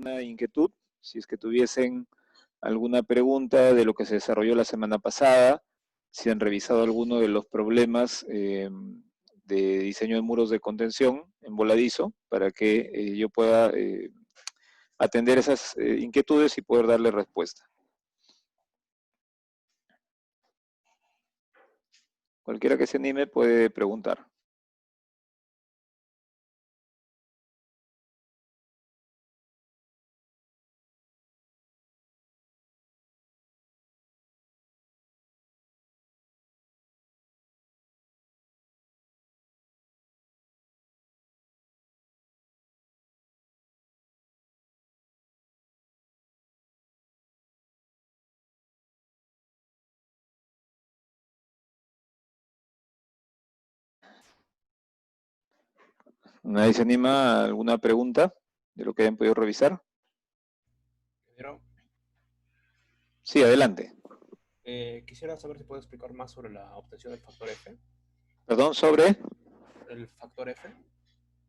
una inquietud, si es que tuviesen alguna pregunta de lo que se desarrolló la semana pasada, si han revisado alguno de los problemas de diseño de muros de contención en voladizo, para que yo pueda atender esas inquietudes y poder darle respuesta. Cualquiera que se anime puede preguntar. ¿Nadie se anima a alguna pregunta de lo que hayan podido revisar? Pero, sí, adelante. quisiera saber si puedo explicar más sobre la obtención del factor F. Perdón, sobre ¿El factor F?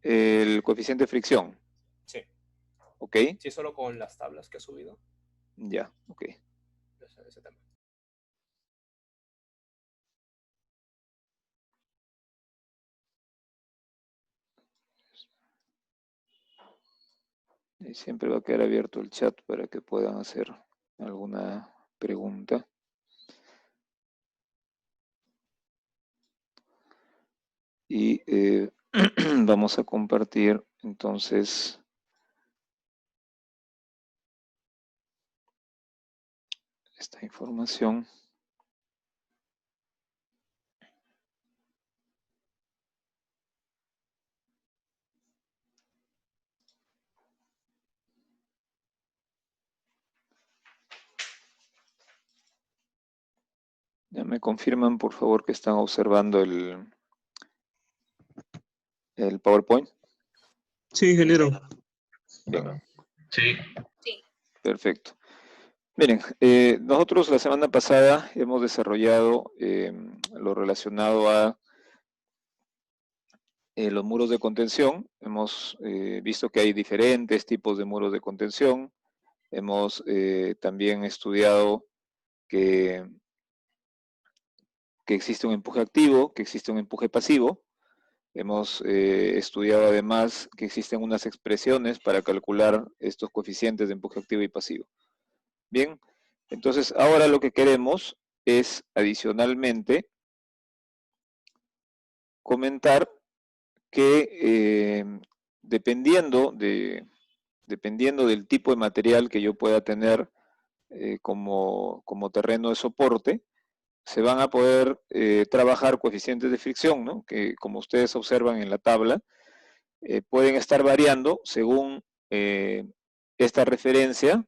el coeficiente de fricción. Sí. ¿Ok? Sí, solo con las tablas que ha subido. Ya, ok. Ese tema. Y siempre va a quedar abierto el chat para que puedan hacer alguna pregunta. Y vamos a compartir entonces esta información. Ya me confirman, por favor, que están observando el PowerPoint. Sí, ingeniero. Bien. Sí. Perfecto. Miren, nosotros la semana pasada hemos desarrollado lo relacionado a los muros de contención. Hemos visto que hay diferentes tipos de muros de contención. Hemos también estudiado que existe un empuje activo, que existe un empuje pasivo. Hemos estudiado además que existen unas expresiones para calcular estos coeficientes de empuje activo y pasivo. Bien, entonces ahora lo que queremos es adicionalmente comentar que dependiendo del tipo de material que yo pueda tener como terreno de soporte, se van a poder trabajar coeficientes de fricción, ¿no? Que como ustedes observan en la tabla, pueden estar variando según esta referencia,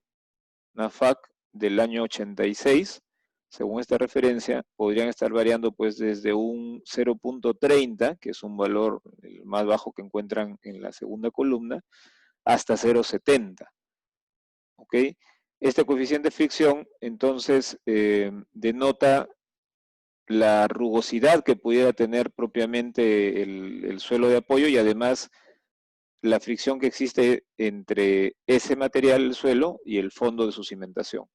NAFAC del año 86, según esta referencia, podrían estar variando pues desde un 0.30, que es un valor el más bajo que encuentran en la segunda columna, hasta 0.70. ¿Ok? Este coeficiente de fricción, entonces, denota la rugosidad que pudiera tener propiamente el suelo de apoyo y además la fricción que existe entre ese material, el suelo, y el fondo de su cimentación.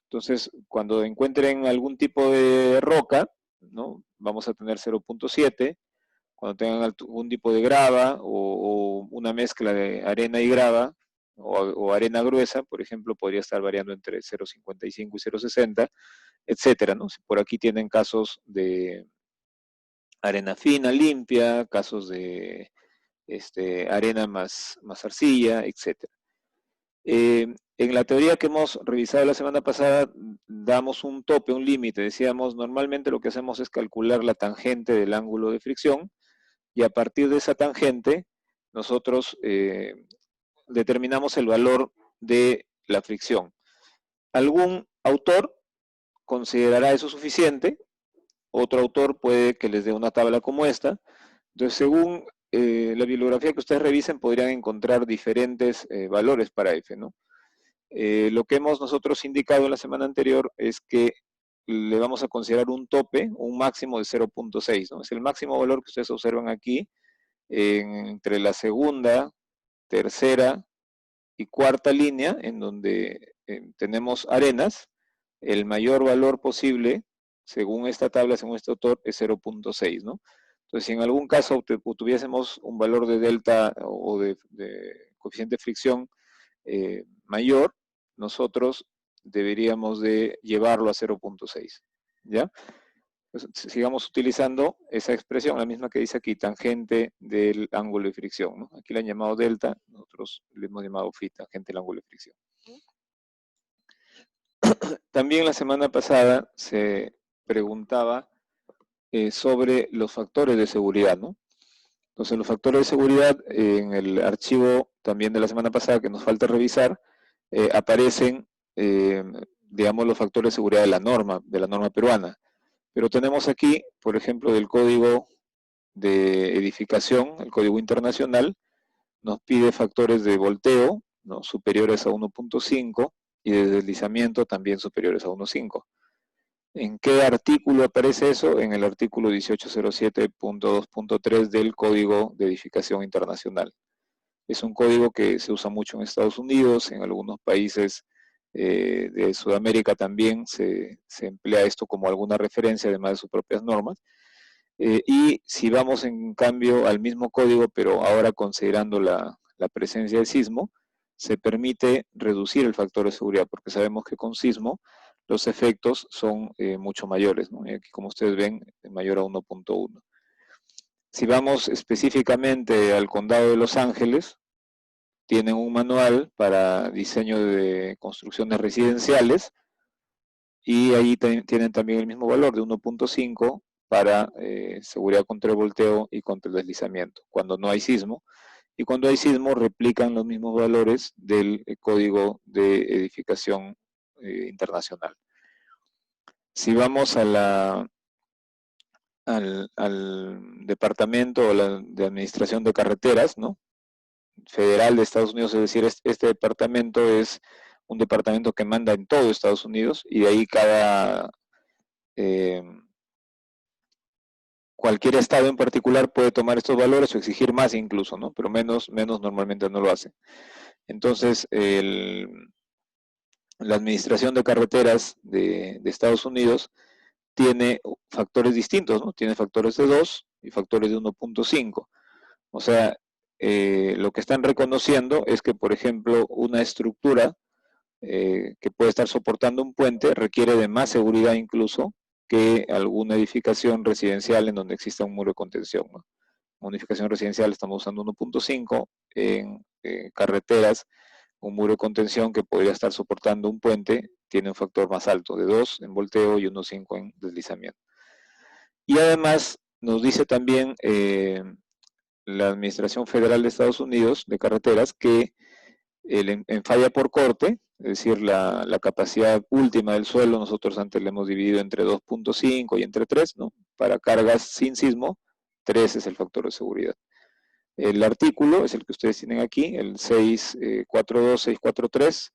Entonces, cuando encuentren algún tipo de roca, ¿no? Vamos a tener 0.7, cuando tengan algún tipo de grava o una mezcla de arena y grava, o arena gruesa, por ejemplo, podría estar variando entre 0.55 y 0.60, etcétera, ¿no? Si por aquí tienen casos de arena fina, limpia, casos de arena más arcilla, etcétera. En la teoría que hemos revisado la semana pasada, damos un tope, un límite. Decíamos, normalmente lo que hacemos es calcular la tangente del ángulo de fricción, y a partir de esa tangente, nosotros determinamos el valor de la fricción. Algún autor considerará eso suficiente, otro autor puede que les dé una tabla como esta. Entonces, según la bibliografía que ustedes revisen, podrían encontrar diferentes valores para F, ¿no? Lo que hemos nosotros indicado en la semana anterior es que le vamos a considerar un tope, un máximo de 0.6, ¿no? Es el máximo valor que ustedes observan aquí, entre la segunda, tercera y cuarta línea, en donde tenemos arenas, el mayor valor posible, según esta tabla, según este autor, es 0.6, ¿no? Entonces, si en algún caso tuviésemos un valor de delta o de coeficiente de fricción mayor, nosotros deberíamos de llevarlo a 0.6, ¿ya? Entonces, sigamos utilizando esa expresión, la misma que dice aquí, tangente del ángulo de fricción, ¿no? Aquí la han llamado delta, nosotros le hemos llamado phi, tangente del ángulo de fricción. También la semana pasada se preguntaba sobre los factores de seguridad, ¿no? Entonces, los factores de seguridad en el archivo también de la semana pasada que nos falta revisar, aparecen, digamos, los factores de seguridad de la norma peruana. Pero tenemos aquí, por ejemplo, del código de edificación, el código internacional, nos pide factores de volteo, ¿no?, superiores a 1.5 y de deslizamiento también superiores a 1.5. ¿En qué artículo aparece eso? En el artículo 1807.2.3 del Código de Edificación Internacional. Es un código que se usa mucho en Estados Unidos, en algunos países de Sudamérica también se emplea esto como alguna referencia, además de sus propias normas. Y si vamos en cambio al mismo código, pero ahora considerando la presencia de sismo, se permite reducir el factor de seguridad, porque sabemos que con sismo los efectos son mucho mayores, ¿no? Y aquí, como ustedes ven, mayor a 1.1. Si vamos específicamente al condado de Los Ángeles, tienen un manual para diseño de construcciones residenciales, y ahí tienen también el mismo valor de 1.5 para seguridad contra el volteo y contra el deslizamiento, cuando no hay sismo. Y cuando hay sismo, replican los mismos valores del Código de Edificación Internacional. Si vamos a al departamento de administración de carreteras, ¿no?, federal de Estados Unidos, es decir, este departamento es un departamento que manda en todo Estados Unidos, y de ahí cualquier estado en particular puede tomar estos valores o exigir más incluso, ¿no?, pero menos normalmente no lo hace. Entonces, la administración de carreteras de Estados Unidos tiene factores distintos, ¿no? Tiene factores de 2 y factores de 1.5. O sea, lo que están reconociendo es que, por ejemplo, una estructura que puede estar soportando un puente requiere de más seguridad incluso que alguna edificación residencial en donde exista un muro de contención, ¿no? Una edificación residencial estamos usando 1.5, en carreteras un muro de contención que podría estar soportando un puente tiene un factor más alto, de 2 en volteo y 1.5 en deslizamiento. Y además nos dice también la Administración Federal de Estados Unidos de Carreteras que en falla por corte, es decir, la capacidad última del suelo, nosotros antes le hemos dividido entre 2.5 y entre 3, ¿no? Para cargas sin sismo, 3 es el factor de seguridad. El artículo es el que ustedes tienen aquí, el 642-643,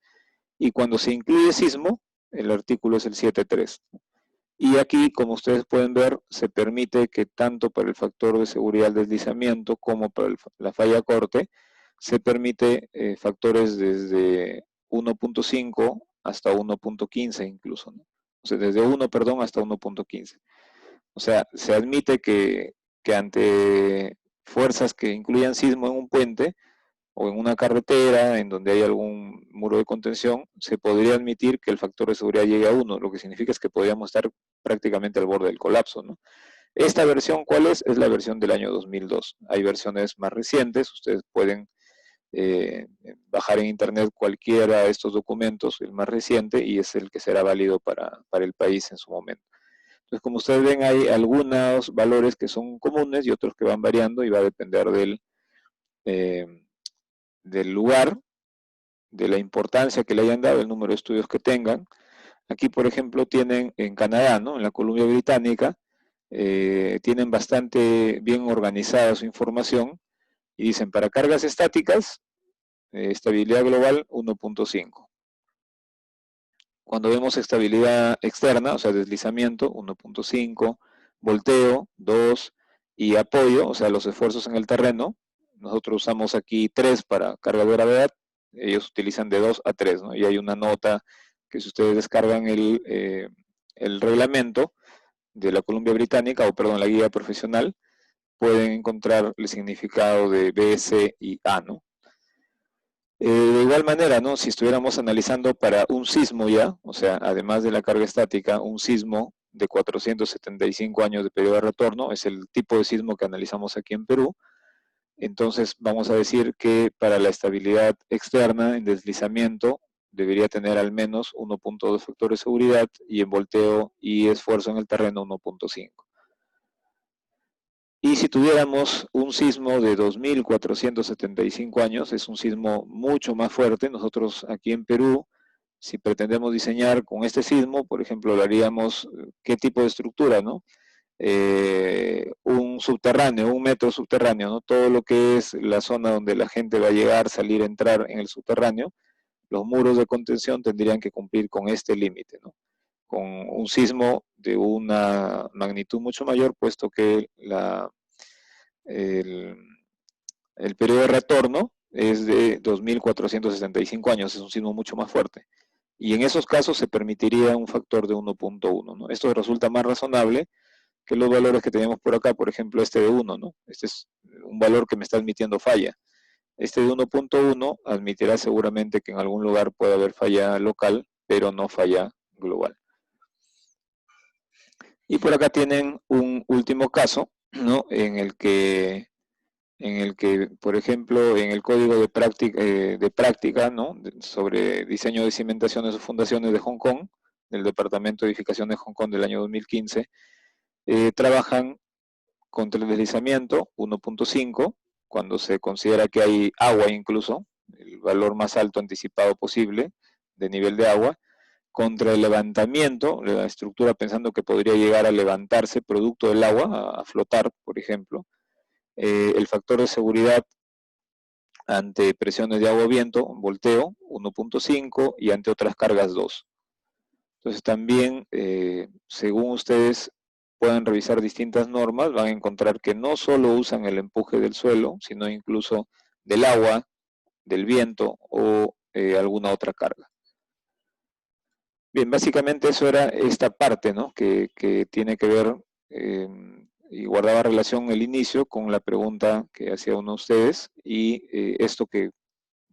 y cuando se incluye sismo, el artículo es el 73. Y aquí, como ustedes pueden ver, se permite que tanto para el factor de seguridad del deslizamiento como para la falla corte, se permite factores desde 1.5 hasta 1.15 incluso, ¿no? O sea, desde 1, perdón, hasta 1.15. O sea, se admite que ante fuerzas que incluyan sismo en un puente o en una carretera en donde hay algún muro de contención, se podría admitir que el factor de seguridad llegue a 1, lo que significa es que podríamos estar prácticamente al borde del colapso, ¿no? Esta versión, ¿cuál es? Es la versión del año 2002. Hay versiones más recientes, ustedes pueden bajar en internet cualquiera de estos documentos, el más reciente, y es el que será válido para el país en su momento. Entonces, como ustedes ven, hay algunos valores que son comunes y otros que van variando, y va a depender del lugar, de la importancia que le hayan dado, el número de estudios que tengan. Aquí, por ejemplo, tienen en Canadá, ¿no?, en la Columbia Británica, tienen bastante bien organizada su información, y dicen, para cargas estáticas, estabilidad global 1.5. Cuando vemos estabilidad externa, o sea, deslizamiento, 1.5, volteo, 2, y apoyo, o sea, los esfuerzos en el terreno, nosotros usamos aquí 3 para carga de gravedad, ellos utilizan de 2 a 3, ¿no? Y hay una nota que si ustedes descargan el reglamento de la Columbia Británica, o perdón, la guía profesional, pueden encontrar el significado de B, C y A, ¿no? De igual manera, ¿no? Si estuviéramos analizando para un sismo ya, o sea, además de la carga estática, un sismo de 475 años de periodo de retorno, es el tipo de sismo que analizamos aquí en Perú. Entonces vamos a decir que para la estabilidad externa en deslizamiento debería tener al menos 1.2 factores de seguridad y en volteo y esfuerzo en el terreno 1.5. Y si tuviéramos un sismo de 2.475 años, es un sismo mucho más fuerte. Nosotros aquí en Perú, si pretendemos diseñar con este sismo, por ejemplo, lo haríamos, ¿qué tipo de estructura, no? Un subterráneo, un metro subterráneo, ¿no? Todo lo que es la zona donde la gente va a llegar, salir, entrar en el subterráneo, los muros de contención tendrían que cumplir con este límite, ¿no? Con un sismo de una magnitud mucho mayor, puesto que el, el periodo de retorno es de 2.465 años, es un sismo mucho más fuerte. Y en esos casos se permitiría un factor de 1.1, ¿no? Esto resulta más razonable que los valores que tenemos por acá, por ejemplo, este de 1, ¿no? Este es un valor que me está admitiendo falla. Este de 1.1 admitirá seguramente que en algún lugar puede haber falla local, pero no falla global. Y por acá tienen un último caso, ¿no? En el que, por ejemplo, en el código de práctica, ¿no? Sobre diseño de cimentaciones o fundaciones de Hong Kong, del Departamento de Edificación de Hong Kong del año 2015, trabajan contra el deslizamiento 1.5, cuando se considera que hay agua incluso, el valor más alto anticipado posible de nivel de agua, contra el levantamiento, la estructura pensando que podría llegar a levantarse producto del agua, a flotar, por ejemplo, el factor de seguridad ante presiones de agua o viento, volteo, 1.5, y ante otras cargas 2. Entonces también, según ustedes puedan revisar distintas normas, van a encontrar que no solo usan el empuje del suelo, sino incluso del agua, del viento o alguna otra carga. Bien, básicamente eso era esta parte, ¿no? Que tiene que ver y guardaba relación el inicio con la pregunta que hacía uno de ustedes y esto que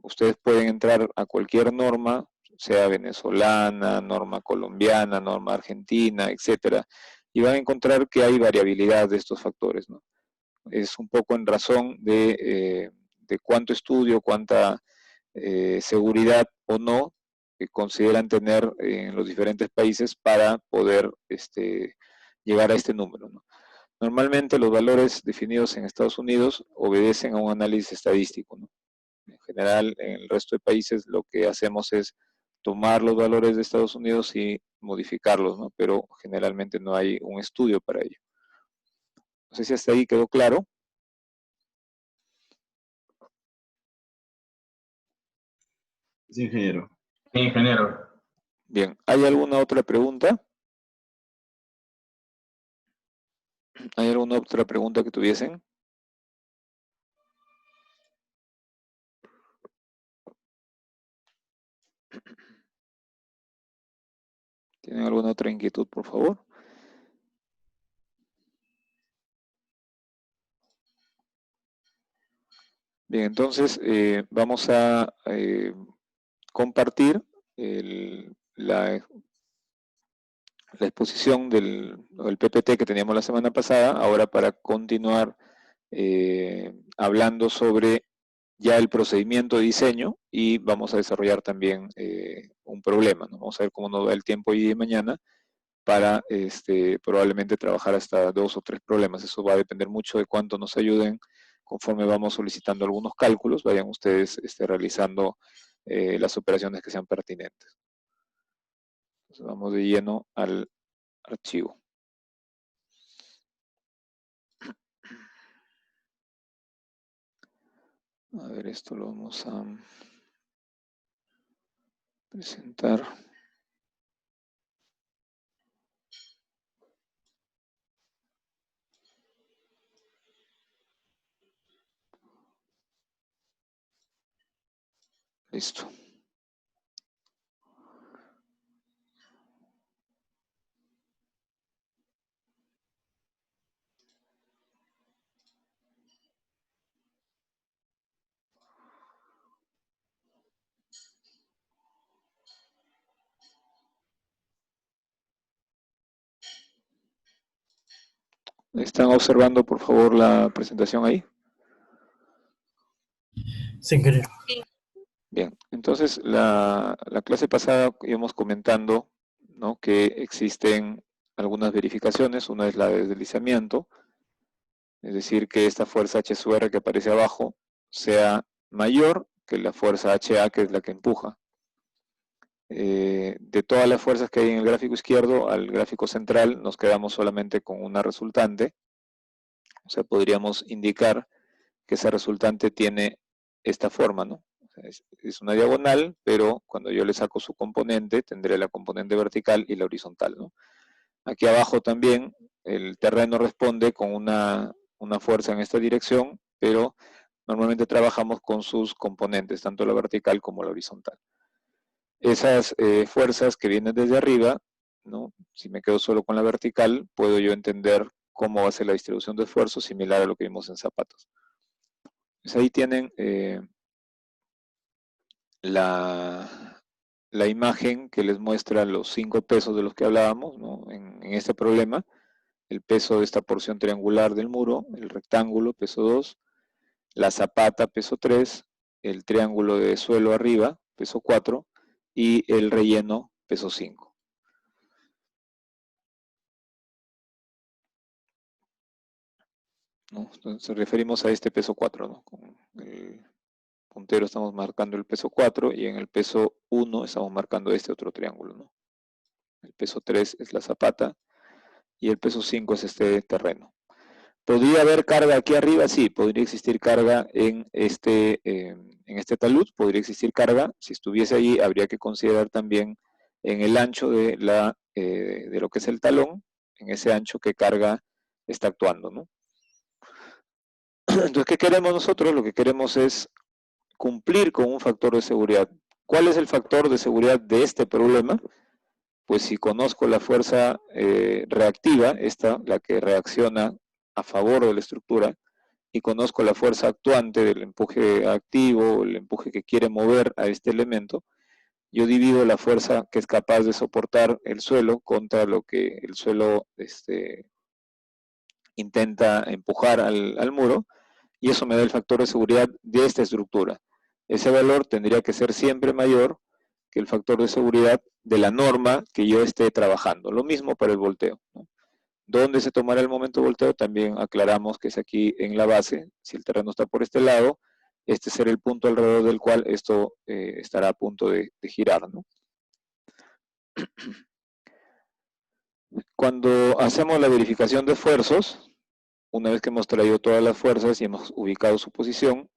ustedes pueden entrar a cualquier norma, sea venezolana, norma colombiana, norma argentina, etcétera, y van a encontrar que hay variabilidad de estos factores, ¿no? Es un poco en razón de cuánto estudio, cuánta seguridad o no consideran tener en los diferentes países para poder llegar a este número, ¿no? Normalmente los valores definidos en Estados Unidos obedecen a un análisis estadístico, ¿no? En general, en el resto de países lo que hacemos es tomar los valores de Estados Unidos y modificarlos, ¿no? Pero generalmente no hay un estudio para ello. No sé si hasta ahí quedó claro. Sí, ingeniero. Sí, ingeniero. Bien, ¿hay alguna otra pregunta? ¿Hay alguna otra pregunta que tuviesen? ¿Tienen alguna otra inquietud, por favor? Bien, entonces vamos a compartir la exposición del PPT que teníamos la semana pasada, ahora para continuar hablando sobre ya el procedimiento de diseño y vamos a desarrollar también un problema, ¿no? Vamos a ver cómo nos va el tiempo hoy y mañana para probablemente trabajar hasta 2 o 3 problemas. Eso va a depender mucho de cuánto nos ayuden conforme vamos solicitando algunos cálculos, vayan ustedes realizando las operaciones que sean pertinentes. Entonces vamos de lleno al archivo. A ver, esto lo vamos a presentar. Listo. ¿Están observando, por favor, la presentación ahí? Sí, ingeniero. Bien, entonces la clase pasada íbamos comentando, ¿no?, que existen algunas verificaciones. Una es la de deslizamiento, es decir, que esta fuerza H sub R que aparece abajo sea mayor que la fuerza HA, que es la que empuja. De todas las fuerzas que hay en el gráfico izquierdo al gráfico central, nos quedamos solamente con una resultante. O sea, podríamos indicar que esa resultante tiene esta forma, ¿no? O sea, es una diagonal, pero cuando yo le saco su componente, tendré la componente vertical y la horizontal, ¿no? Aquí abajo también el terreno responde con una fuerza en esta dirección, pero normalmente trabajamos con sus componentes, tanto la vertical como la horizontal. Esas fuerzas que vienen desde arriba, ¿no?, si me quedo solo con la vertical, puedo yo entender cómo va a ser la distribución de esfuerzo, similar a lo que vimos en zapatos. Pues ahí tienen la imagen que les muestra los 5 pesos de los que hablábamos, ¿no?, en este problema. El peso de esta porción triangular del muro, el rectángulo, peso 2, la zapata, peso 3, el triángulo de suelo arriba, peso 4, y el relleno, peso 5. ¿No? Entonces referimos a este peso 4, ¿no? Con el puntero estamos marcando el peso 4 y en el peso 1 estamos marcando este otro triángulo, ¿no? El peso 3 es la zapata y el peso 5 es este terreno. ¿Podría haber carga aquí arriba? Sí, podría existir carga en este talud, podría existir carga. Si estuviese allí, habría que considerar también en el ancho de lo que es el talón, en ese ancho qué carga está actuando, ¿no? Entonces, ¿qué queremos nosotros? Lo que queremos es cumplir con un factor de seguridad. ¿Cuál es el factor de seguridad de este problema? Pues si conozco la fuerza reactiva, la que reacciona a favor de la estructura, y conozco la fuerza actuante del empuje activo, el empuje que quiere mover a este elemento, yo divido la fuerza que es capaz de soportar el suelo contra lo que el suelo intenta empujar al muro, y eso me da el factor de seguridad de esta estructura. Ese valor tendría que ser siempre mayor que el factor de seguridad de la norma que yo esté trabajando. Lo mismo para el volteo, ¿no? ¿Dónde se tomará el momento de volteo? También aclaramos que es aquí en la base. Si el terreno está por este lado, este será el punto alrededor del cual esto estará a punto de girar, ¿no? Cuando hacemos la verificación de esfuerzos, una vez que hemos traído todas las fuerzas y hemos ubicado su posición,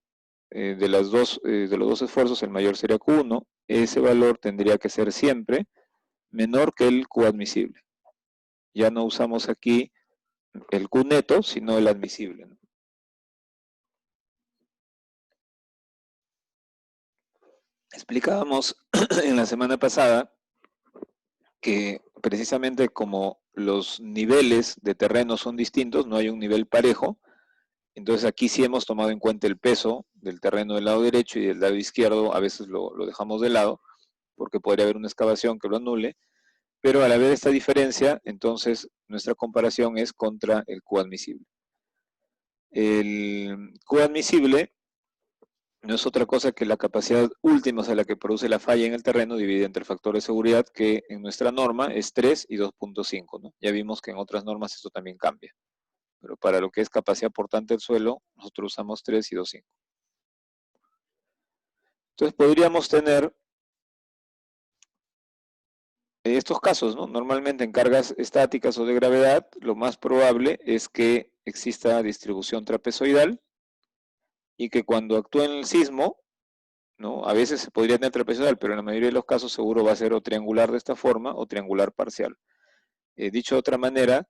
de los dos esfuerzos, el mayor sería Q1. Ese valor tendría que ser siempre menor que el Q admisible. Ya no usamos aquí el Q neto, sino el admisible, ¿no? Explicábamos en la semana pasada que precisamente como los niveles de terreno son distintos, no hay un nivel parejo, entonces aquí sí hemos tomado en cuenta el peso del terreno del lado derecho y del lado izquierdo, a veces lo dejamos de lado, porque podría haber una excavación que lo anule, pero al haber esta diferencia, entonces nuestra comparación es contra el Q admisible. El Q admisible no es otra cosa que la capacidad última, o sea, la que produce la falla en el terreno, dividida entre el factor de seguridad, que en nuestra norma es 3 y 2.5, ¿no? Ya vimos que en otras normas esto también cambia. Pero para lo que es capacidad portante del suelo, nosotros usamos 3 y 2.5. Entonces podríamos tener estos casos, ¿no? Normalmente en cargas estáticas o de gravedad, lo más probable es que exista distribución trapezoidal y que cuando actúe en el sismo, ¿no? A veces se podría tener trapezoidal, pero en la mayoría de los casos seguro va a ser o triangular de esta forma o triangular parcial. Dicho de otra manera,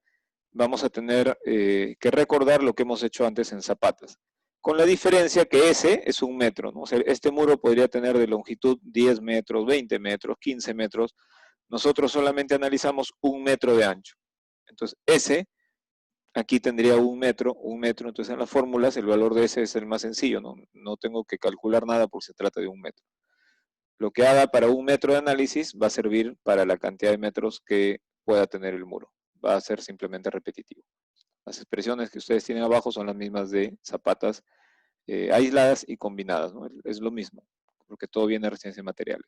vamos a tener que recordar lo que hemos hecho antes en zapatas. con la diferencia que ese es 1 metro, ¿no? O sea, este muro podría tener de longitud 10 metros, 20 metros, 15 metros. Nosotros solamente analizamos 1 metro de ancho. Entonces, ese, aquí tendría 1 metro, entonces en las fórmulas el valor de ese es el más sencillo, ¿no? No tengo que calcular nada porque se trata de 1 metro. Lo que haga para 1 metro de análisis va a servir para la cantidad de metros que pueda tener el muro. Va a ser simplemente repetitivo. Las expresiones que ustedes tienen abajo son las mismas de zapatas aisladas y combinadas, ¿no? Es lo mismo, porque todo viene de resistencia de materiales.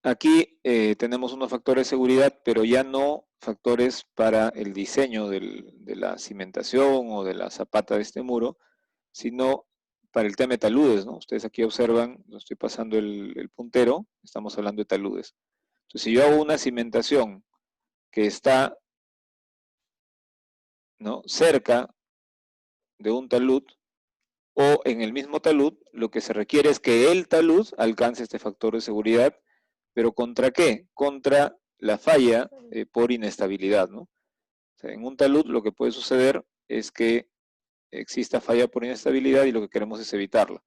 Aquí tenemos unos factores de seguridad, pero ya no factores para el diseño de la cimentación o de la zapata de este muro, sino para el tema de taludes, ¿no? Ustedes aquí observan, no estoy pasando el puntero, estamos hablando de taludes. Entonces, si yo hago una cimentación que está, ¿no?, cerca de un talud, o en el mismo talud, lo que se requiere es que el talud alcance este factor de seguridad, pero ¿contra qué? Contra la falla por inestabilidad, ¿no? O sea, en un talud lo que puede suceder es que exista falla por inestabilidad y lo que queremos es evitarla.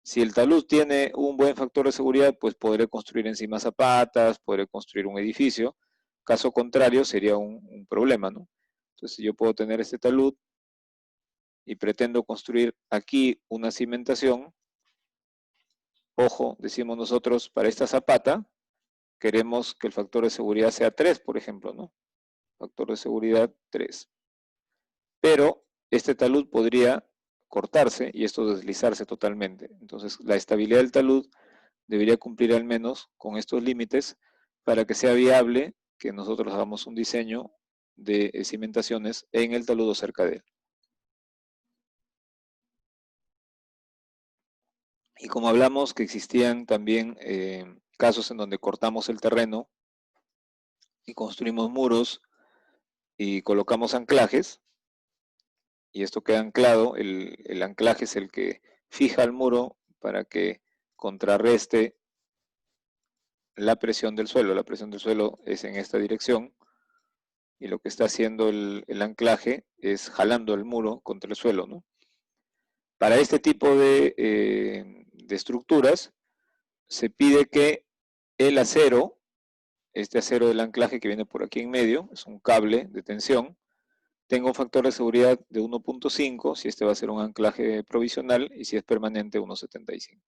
Si el talud tiene un buen factor de seguridad, pues podré construir encima zapatas, podré construir un edificio. Caso contrario, sería un problema, ¿no? Entonces, si yo puedo tener este talud y pretendo construir aquí una cimentación, ojo, decimos nosotros, para esta zapata, queremos que el factor de seguridad sea 3, por ejemplo, ¿no? Factor de seguridad 3. Pero este talud podría cortarse y esto deslizarse totalmente. Entonces, la estabilidad del talud debería cumplir al menos con estos límites para que sea viable que nosotros hagamos un diseño de cimentaciones en el talud o cerca de él. Y como hablamos que existían también casos en donde cortamos el terreno y construimos muros y colocamos anclajes, y esto queda anclado, el anclaje es el que fija el muro para que contrarreste la presión del suelo. La presión del suelo es en esta dirección, y lo que está haciendo el anclaje es jalando el muro contra el suelo, ¿no? Para este tipo de estructuras, se pide que el acero, este acero del anclaje que viene por aquí en medio, es un cable de tensión, tenga un factor de seguridad de 1.5, si este va a ser un anclaje provisional, y si es permanente, 1.75.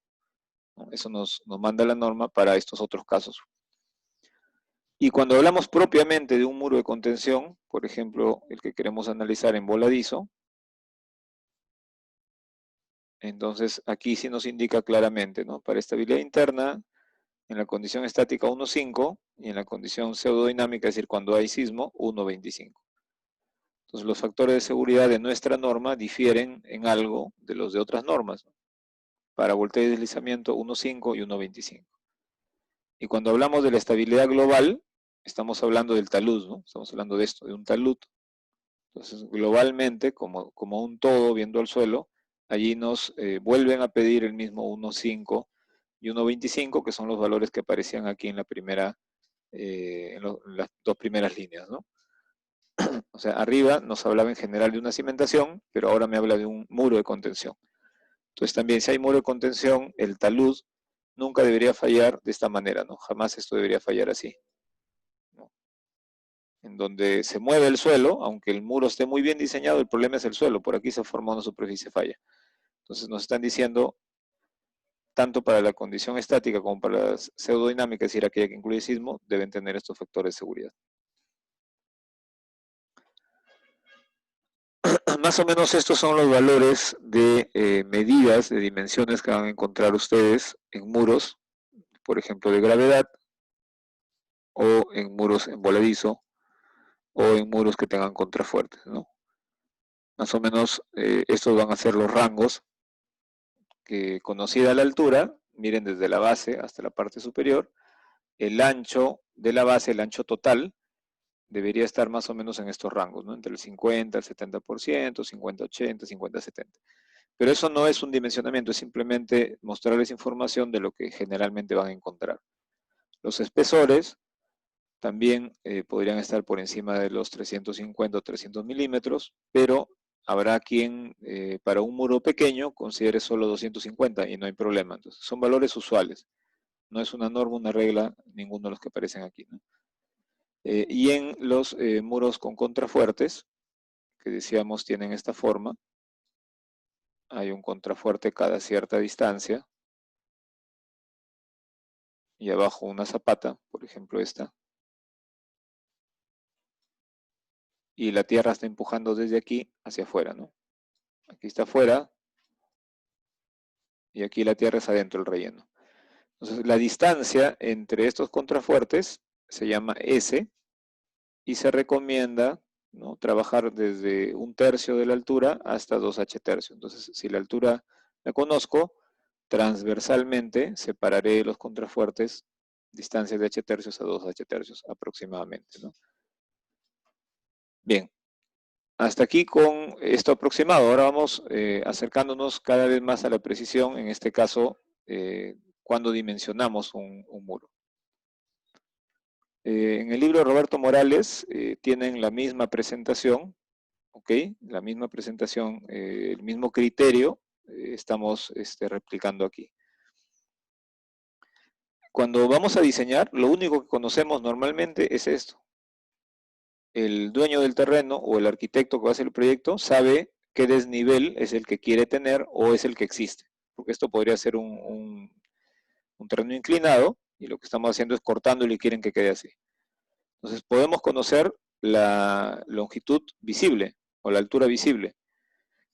¿No? Eso nos manda la norma para estos otros casos. Y cuando hablamos propiamente de un muro de contención, por ejemplo, el que queremos analizar en voladizo, entonces aquí sí nos indica claramente, ¿no? Para estabilidad interna, en la condición estática 1.5 y en la condición pseudodinámica, es decir, cuando hay sismo, 1.25. Entonces los factores de seguridad de nuestra norma difieren en algo de los de otras normas, ¿no? Para volteo y deslizamiento 1.5 y 1.25. Y cuando hablamos de la estabilidad global, estamos hablando del talud, ¿no? Estamos hablando de esto, de un talud. Entonces, globalmente, como un todo, viendo al suelo, allí nos vuelven a pedir el mismo 1.5 y 1.25, que son los valores que aparecían aquí en la primera, en las dos primeras líneas, ¿no? O sea, arriba nos hablaba en general de una cimentación, pero ahora me habla de un muro de contención. Entonces también, si hay muro de contención, el talud nunca debería fallar de esta manera, ¿no? Jamás esto debería fallar así, ¿no? En donde se mueve el suelo, aunque el muro esté muy bien diseñado, el problema es el suelo, por aquí se forma una superficie falla. Entonces nos están diciendo, tanto para la condición estática como para la pseudodinámica, es decir, aquella que incluye sismo, deben tener estos factores de seguridad. Más o menos estos son los valores de medidas, de dimensiones que van a encontrar ustedes en muros, por ejemplo, de gravedad, o en muros en voladizo, o en muros que tengan contrafuertes, ¿no? Más o menos estos van a ser los rangos que, conocida la altura, miren desde la base hasta la parte superior, el ancho de la base, el ancho total, debería estar más o menos en estos rangos, ¿no? Entre el 50 al 70%, 50-80, 50-70. Pero eso no es un dimensionamiento, es simplemente mostrarles información de lo que generalmente van a encontrar. Los espesores también podrían estar por encima de los 350 o 300 milímetros, pero habrá quien para un muro pequeño considere solo 250 y no hay problema. Entonces, son valores usuales. No es una norma, una regla, ninguno de los que aparecen aquí, ¿no? Y en los muros con contrafuertes, que decíamos tienen esta forma, hay un contrafuerte cada cierta distancia, y abajo una zapata, por ejemplo esta, y la tierra está empujando desde aquí hacia afuera, ¿no? Aquí está afuera, y aquí la tierra es adentro del relleno. Entonces, la distancia entre estos contrafuertes se llama S, y se recomienda, ¿no?, trabajar desde 1/3 de la altura hasta 2H tercios. Entonces, si la altura la conozco, transversalmente separaré los contrafuertes distancias de H tercios a 2H tercios aproximadamente, ¿no? Bien, hasta aquí con esto aproximado. Ahora vamos acercándonos cada vez más a la precisión, en este caso, cuando dimensionamos un muro. En el libro de Roberto Morales tienen la misma presentación, ¿ok? La misma presentación, el mismo criterio, estamos replicando aquí. Cuando vamos a diseñar, lo único que conocemos normalmente es esto. El dueño del terreno o el arquitecto que va a hacer el proyecto sabe qué desnivel es el que quiere tener o es el que existe. Porque esto podría ser un terreno inclinado y lo que estamos haciendo es cortándolo y quieren que quede así. Entonces podemos conocer la longitud visible o la altura visible.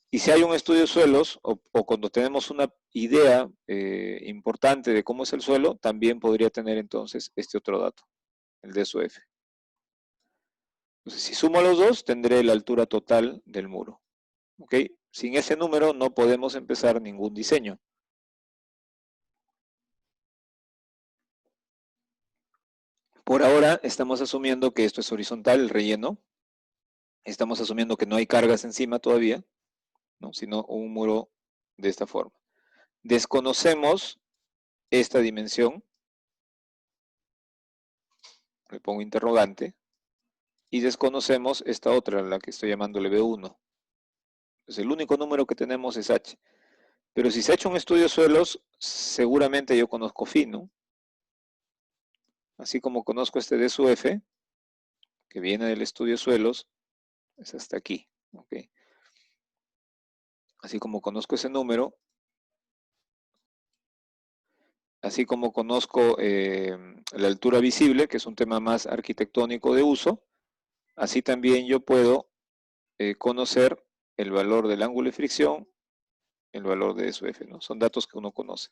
Y si hay un estudio de suelos o cuando tenemos una idea importante de cómo es el suelo, también podría tener entonces este otro dato, el de SUF. Entonces, si sumo los dos, tendré la altura total del muro. ¿Ok? Sin ese número no podemos empezar ningún diseño. Por ahora estamos asumiendo que esto es horizontal, el relleno. Estamos asumiendo que no hay cargas encima todavía, ¿no?, sino un muro de esta forma. Desconocemos esta dimensión, le pongo interrogante, y desconocemos esta otra, la que estoy llamándole B1. Entonces, el único número que tenemos es H. Pero si se ha hecho un estudio de suelos, seguramente yo conozco phi, ¿no? Así como conozco este de su F, que viene del estudio de suelos, es hasta aquí, ¿ok? Así como conozco ese número, así como conozco la altura visible, que es un tema más arquitectónico de uso, así también yo puedo conocer el valor del ángulo de fricción, el valor de SUF, ¿no? Son datos que uno conoce.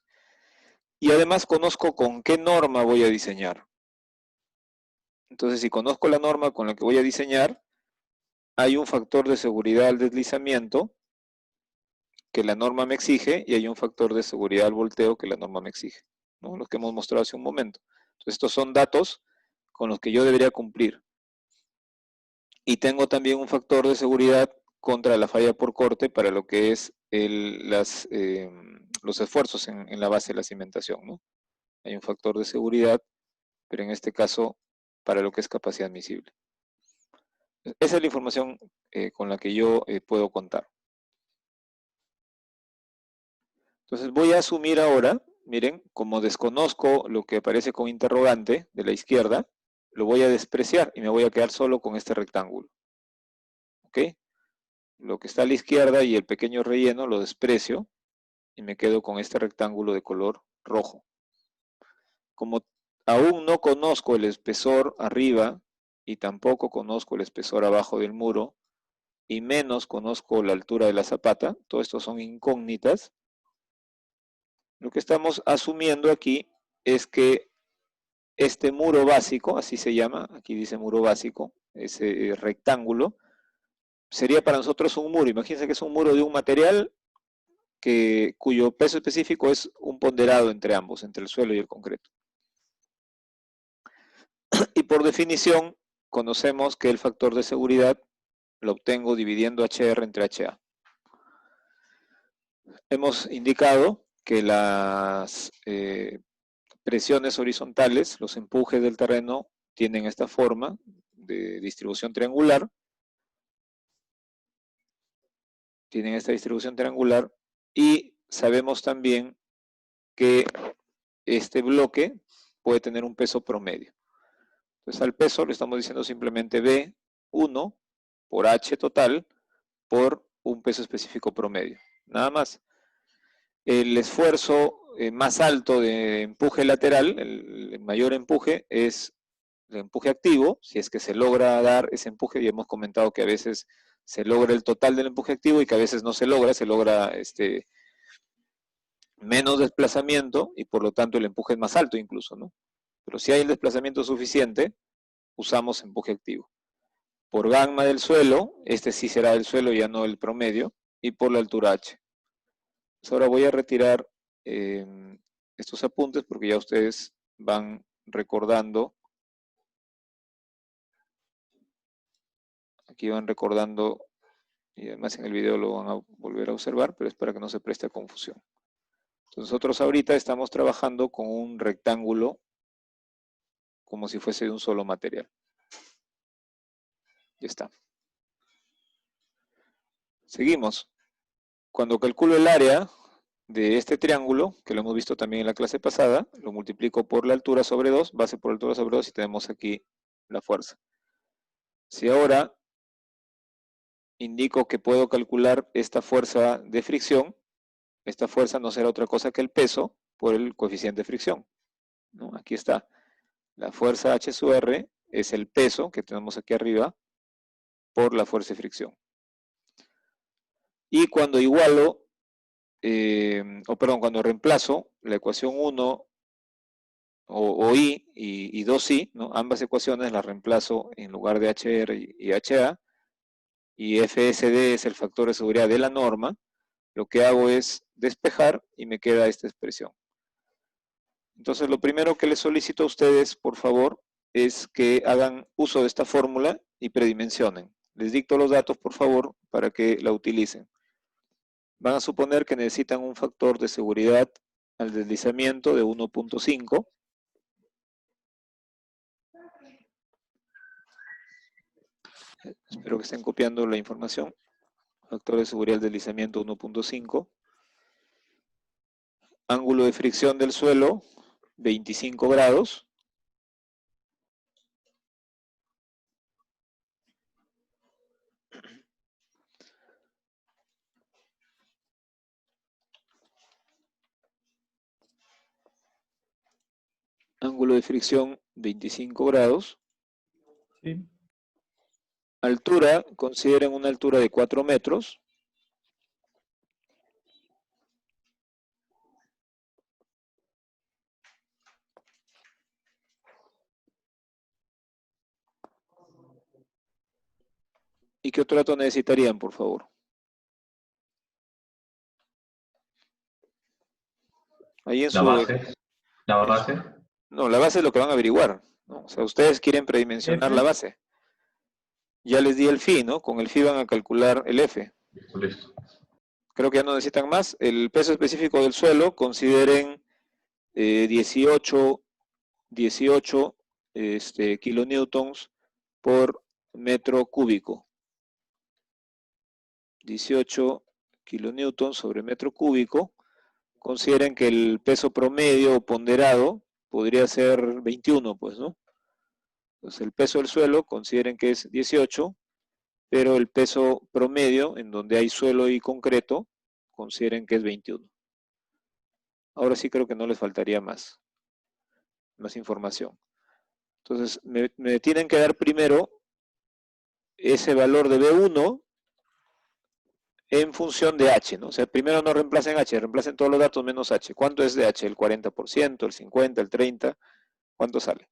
Y además conozco con qué norma voy a diseñar. Entonces, si conozco la norma con la que voy a diseñar, hay un factor de seguridad al deslizamiento que la norma me exige y hay un factor de seguridad al volteo que la norma me exige, ¿no? Los que hemos mostrado hace un momento. Entonces, estos son datos con los que yo debería cumplir. Y tengo también un factor de seguridad contra la falla por corte para lo que es los esfuerzos en la base de la cimentación, ¿no? Hay un factor de seguridad, pero en este caso para lo que es capacidad admisible. Esa es la información con la que yo puedo contar. Entonces voy a asumir ahora, miren, como desconozco lo que aparece con interrogante de la izquierda, lo voy a despreciar y me voy a quedar solo con este rectángulo. ¿Ok? Lo que está a la izquierda y el pequeño relleno lo desprecio y me quedo con este rectángulo de color rojo. Como aún no conozco el espesor arriba y tampoco conozco el espesor abajo del muro y menos conozco la altura de la zapata, todo esto son incógnitas, lo que estamos asumiendo aquí es que este muro básico, así se llama, aquí dice muro básico, ese rectángulo, sería para nosotros un muro. Imagínense que es un muro de un material cuyo peso específico es un ponderado entre ambos, entre el suelo y el concreto. Y por definición, conocemos que el factor de seguridad lo obtengo dividiendo HR entre HA. Hemos indicado que las presiones horizontales, los empujes del terreno, tienen esta forma de distribución triangular. tienen esta distribución triangular y sabemos también que este bloque puede tener un peso promedio. Entonces al peso le estamos diciendo simplemente B1 por H total por un peso específico promedio. Nada más. El esfuerzo más alto de empuje lateral, el mayor empuje, es el empuje activo. Si es que se logra dar ese empuje, ya hemos comentado que a veces se logra el total del empuje activo y que a veces no se logra menos desplazamiento y por lo tanto el empuje es más alto incluso, ¿no? Pero si hay el desplazamiento suficiente, usamos empuje activo. Por gamma del suelo, este sí será el suelo, ya no el promedio, y por la altura H. Entonces ahora voy a retirar estos apuntes porque ya ustedes van recordando. Aquí van recordando, y además en el video lo van a volver a observar, pero es para que no se preste a confusión. Entonces nosotros ahorita estamos trabajando con un rectángulo como si fuese de un solo material. Ya está. Seguimos. Cuando calculo el área de este triángulo, que lo hemos visto también en la clase pasada, lo multiplico por la altura sobre 2, base por altura sobre 2, y tenemos aquí la fuerza. Si ahora indico que puedo calcular esta fuerza de fricción, esta fuerza no será otra cosa que el peso por el coeficiente de fricción, ¿no? Aquí está. La fuerza H sub R es el peso que tenemos aquí arriba por la fuerza de fricción. Y cuando igualo, cuando reemplazo la ecuación 1 o I y 2I, ¿no? Ambas ecuaciones las reemplazo en lugar de HR y HA, y FSD es el factor de seguridad de la norma, lo que hago es despejar y me queda esta expresión. Entonces, lo primero que les solicito a ustedes, por favor, es que hagan uso de esta fórmula y predimensionen. Les dicto los datos, por favor, para que la utilicen. Van a suponer que necesitan un factor de seguridad al deslizamiento de 1.5. Espero que estén copiando la información. Factor de seguridad al deslizamiento 1.5. Ángulo de fricción del suelo, 25 grados. Ángulo de fricción, 25 grados. Sí. Altura, consideren una altura de 4 metros. ¿Y qué otro dato necesitarían, por favor? Ahí en La base. La base. No, la base es lo que van a averiguar, ¿no? O sea, ustedes quieren predimensionar F. la base. Ya les di el phi, ¿no? Con el phi van a calcular el F. Listo, listo. Creo que ya no necesitan más. El peso específico del suelo, consideren 18 kilonewtons por metro cúbico. 18 kilonewtons sobre metro cúbico. Consideren que el peso promedio ponderado podría ser 21, pues, ¿no? Entonces el peso del suelo, consideren que es 18, pero el peso promedio, en donde hay suelo y concreto, consideren que es 21. Ahora sí creo que no les faltaría más información. Entonces, me tienen que dar primero ese valor de B1 en función de H, ¿no? O sea, primero no reemplacen H, reemplacen todos los datos menos H. ¿Cuánto es de H? ¿El 40%, el 50%, el 30%? ¿Cuánto sale?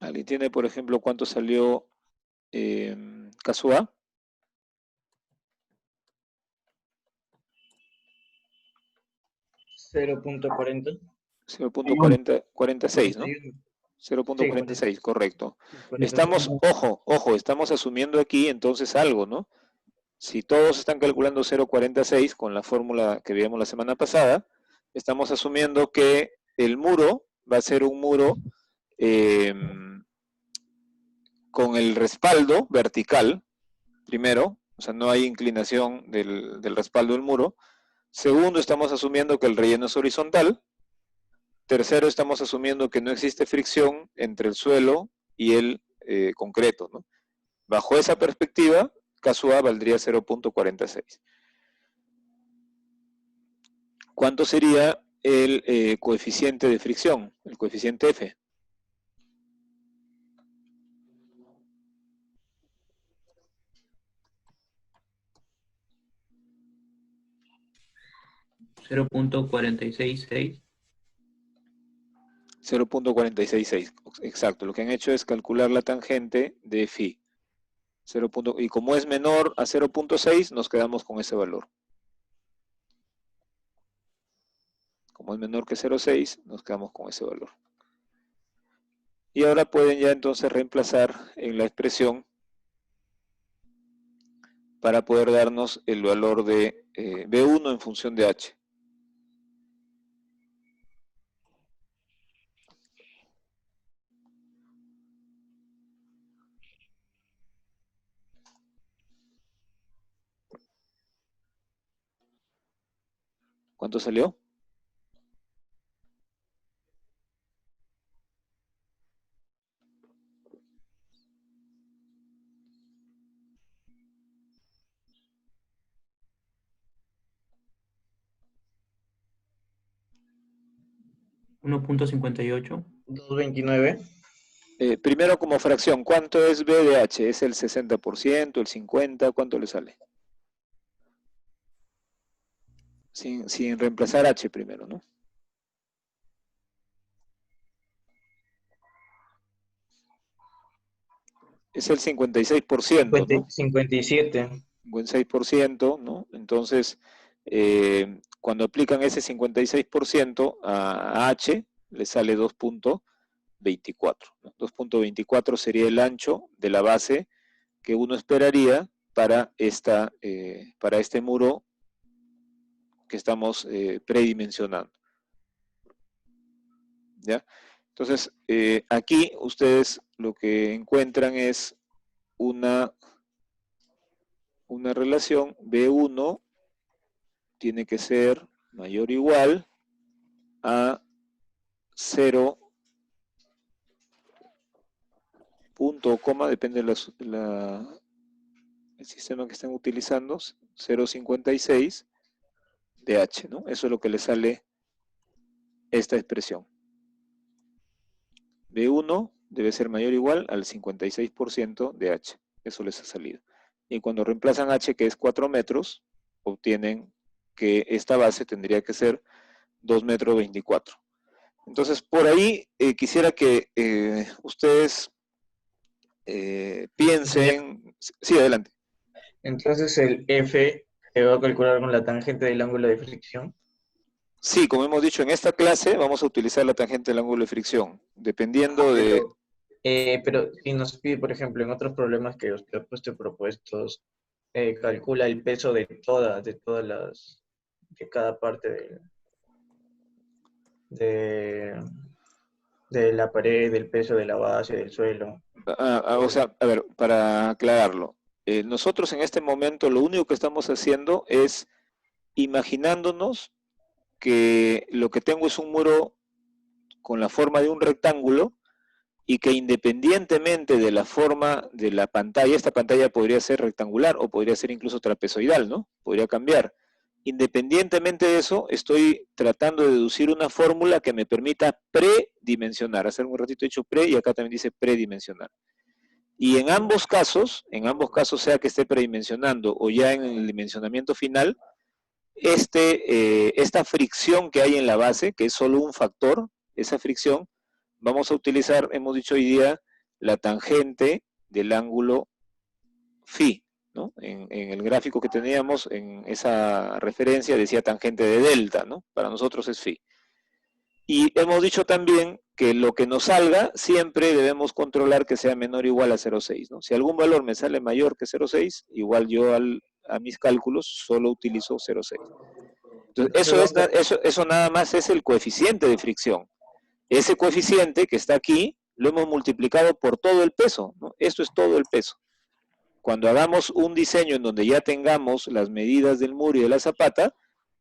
¿Alguien tiene, por ejemplo, cuánto salió caso A? 0.40. 0.46, ¿no? 41. 0.46, correcto. 46. Estamos, ojo, estamos asumiendo aquí entonces algo, ¿no? Si todos están calculando 0.46 con la fórmula que vimos la semana pasada, estamos asumiendo que el muro va a ser un muro con el respaldo vertical, primero, o sea, no hay inclinación del respaldo del muro. Segundo, estamos asumiendo que el relleno es horizontal. Tercero, estamos asumiendo que no existe fricción entre el suelo y el concreto, ¿no? Bajo esa perspectiva, caso A valdría 0.46. ¿Cuánto sería el coeficiente de fricción, el coeficiente F? .466. 0.466, exacto. Lo que han hecho es calcular la tangente de phi. Y como es menor a 0.6, nos quedamos con ese valor. Como es menor que 0.6, nos quedamos con ese valor. Y ahora pueden ya entonces reemplazar en la expresión para poder darnos el valor de B1 en función de H. ¿Cuánto salió? $1.58. 229. Primero como fracción, ¿cuánto es B de H? ¿Es el 60%, el 50%? ¿Cuánto le sale? Sin reemplazar H primero, ¿no? Es el 56%, ¿no? 57. 56%, ¿no? Entonces, cuando aplican ese 56% a H, le sale 2.24. ¿no? 2.24 sería el ancho de la base que uno esperaría para este muro que estamos predimensionando. ¿Ya? Entonces, aquí ustedes lo que encuentran es una relación B1 tiene que ser mayor o igual a 0 punto o coma, depende del sistema que estén utilizando, 0.56 de H, ¿no? Eso es lo que le sale esta expresión. B1 debe ser mayor o igual al 56% de H. Eso les ha salido. Y cuando reemplazan H, que es 4 metros, obtienen que esta base tendría que ser 2,24 metros. Entonces, por ahí quisiera que ustedes piensen... Sí, adelante. Entonces el F se va a calcular con la tangente del ángulo de fricción. Sí, como hemos dicho, en esta clase vamos a utilizar la tangente del ángulo de fricción, dependiendo de... Pero si nos pide, por ejemplo, en otros problemas que usted ha puesto propuestos, calcula el peso de cada parte de la pared, del peso de la base, del suelo. o sea, a ver, para aclararlo, nosotros en este momento lo único que estamos haciendo es imaginándonos que lo que tengo es un muro con la forma de un rectángulo y que independientemente de la forma de la pantalla, esta pantalla podría ser rectangular o podría ser incluso trapezoidal, ¿no? Podría cambiar. Independientemente de eso, estoy tratando de deducir una fórmula que me permita predimensionar. Hace un ratito he dicho pre y acá también dice predimensionar. Y en ambos casos, sea que esté predimensionando o ya en el dimensionamiento final, esta fricción que hay en la base, que es solo un factor, esa fricción, vamos a utilizar, hemos dicho hoy día, la tangente del ángulo phi, ¿no? En el gráfico que teníamos, en esa referencia decía tangente de delta, ¿no? Para nosotros es phi. Y hemos dicho también que lo que nos salga siempre debemos controlar que sea menor o igual a 0,6, ¿no? Si algún valor me sale mayor que 0,6, igual yo a mis cálculos solo utilizo 0,6. Entonces, eso nada más es el coeficiente de fricción. Ese coeficiente que está aquí lo hemos multiplicado por todo el peso, ¿no? Esto es todo el peso. Cuando hagamos un diseño en donde ya tengamos las medidas del muro y de la zapata,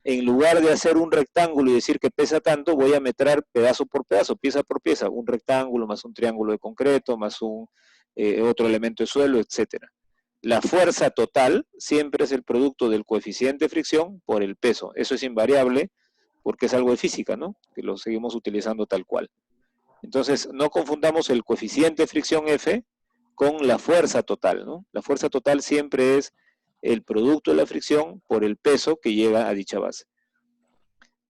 en lugar de hacer un rectángulo y decir que pesa tanto, voy a meter pedazo por pedazo, pieza por pieza, un rectángulo más un triángulo de concreto, más un otro elemento de suelo, etcétera. La fuerza total siempre es el producto del coeficiente de fricción por el peso. Eso es invariable porque es algo de física, ¿no? Que lo seguimos utilizando tal cual. Entonces, no confundamos el coeficiente de fricción F con la fuerza total, ¿no? La fuerza total siempre es el producto de la fricción por el peso que llega a dicha base.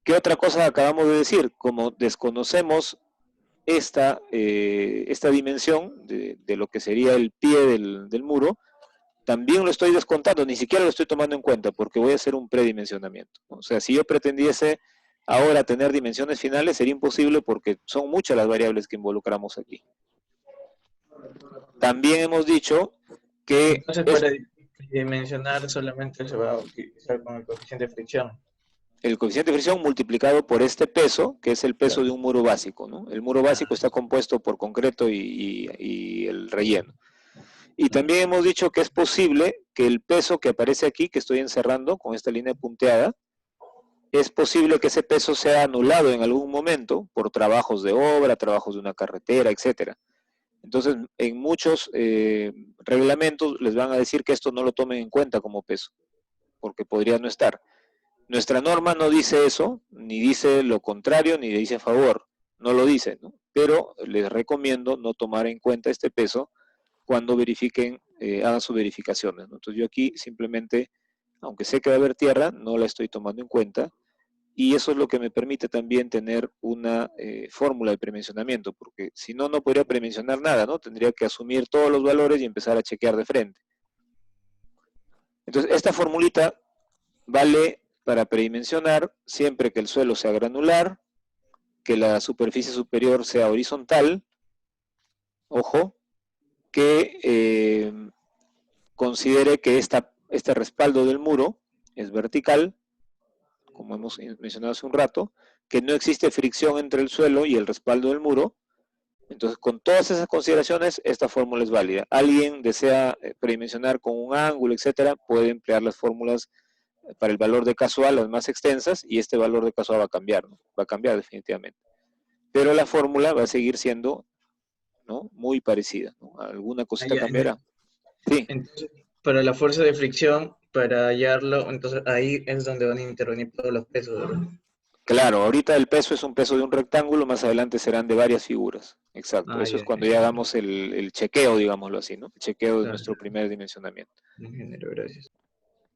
¿Qué otra cosa acabamos de decir? Como desconocemos esta dimensión de lo que sería el pie del muro, también lo estoy descontando, ni siquiera lo estoy tomando en cuenta porque voy a hacer un predimensionamiento, ¿no? O sea, si yo pretendiese ahora tener dimensiones finales, sería imposible porque son muchas las variables que involucramos aquí. También hemos dicho que... Entonces, para dimensionar solamente se va a utilizar con el coeficiente de fricción. El coeficiente de fricción multiplicado por este peso, que es el peso de un muro básico, ¿no? El muro básico está compuesto por concreto y el relleno. Y también hemos dicho que es posible que el peso que aparece aquí, que estoy encerrando con esta línea punteada, es posible que ese peso sea anulado en algún momento por trabajos de obra, trabajos de una carretera, etcétera. Entonces, en muchos reglamentos les van a decir que esto no lo tomen en cuenta como peso, porque podría no estar. Nuestra norma no dice eso, ni dice lo contrario, ni dice a favor, no lo dice, ¿no? Pero les recomiendo no tomar en cuenta este peso cuando verifiquen, hagan sus verificaciones, ¿no? Entonces yo aquí simplemente, aunque sé que va a haber tierra, no la estoy tomando en cuenta, y eso es lo que me permite también tener una fórmula de predimensionamiento, porque si no, no podría predimensionar nada, ¿no? Tendría que asumir todos los valores y empezar a chequear de frente. Entonces, esta formulita vale para predimensionar siempre que el suelo sea granular, que la superficie superior sea horizontal, ojo, que considere que este respaldo del muro es vertical, como hemos mencionado hace un rato, que no existe fricción entre el suelo y el respaldo del muro. Entonces, con todas esas consideraciones, esta fórmula es válida. Alguien desea predimensionar con un ángulo, etcétera, puede emplear las fórmulas para el valor de caso A, las más extensas, y este valor de caso A va a cambiar, ¿no? Va a cambiar definitivamente. Pero la fórmula va a seguir siendo, ¿no?, muy parecida, ¿no? Alguna cosita cambiará. Sí. Entonces, para la fuerza de fricción, para hallarlo, entonces ahí es donde van a intervenir todos los pesos, ¿verdad? Claro, ahorita el peso es un peso de un rectángulo, más adelante serán de varias figuras. Exacto, eso es cuando ya hagamos el chequeo, digámoslo así, ¿no? El chequeo de nuestro primer dimensionamiento. Ingeniero, gracias.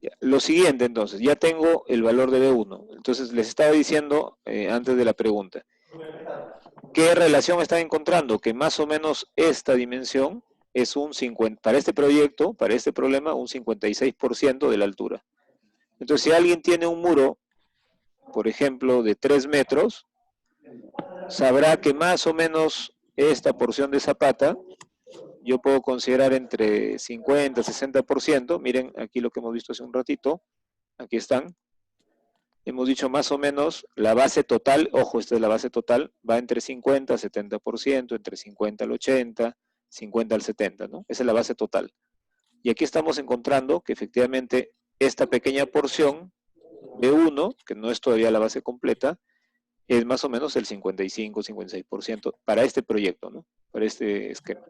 Ya. Lo siguiente, entonces, ya tengo el valor de B1. Entonces, les estaba diciendo antes de la pregunta, ¿qué relación están encontrando? Que más o menos esta dimensión es un 50, para este proyecto, para este problema, un 56% de la altura. Entonces, si alguien tiene un muro, por ejemplo, de 3 metros, sabrá que más o menos esta porción de zapata, yo puedo considerar entre 50 y 60%. Miren aquí lo que hemos visto hace un ratito. Aquí están. Hemos dicho más o menos la base total, ojo, esta es la base total, va entre 50 y 70%, entre 50 al 80, 50 al 70, ¿no? Esa es la base total. Y aquí estamos encontrando que efectivamente esta pequeña porción B1, que no es todavía la base completa, es más o menos el 55-56% para este proyecto, ¿no? Para este esquema.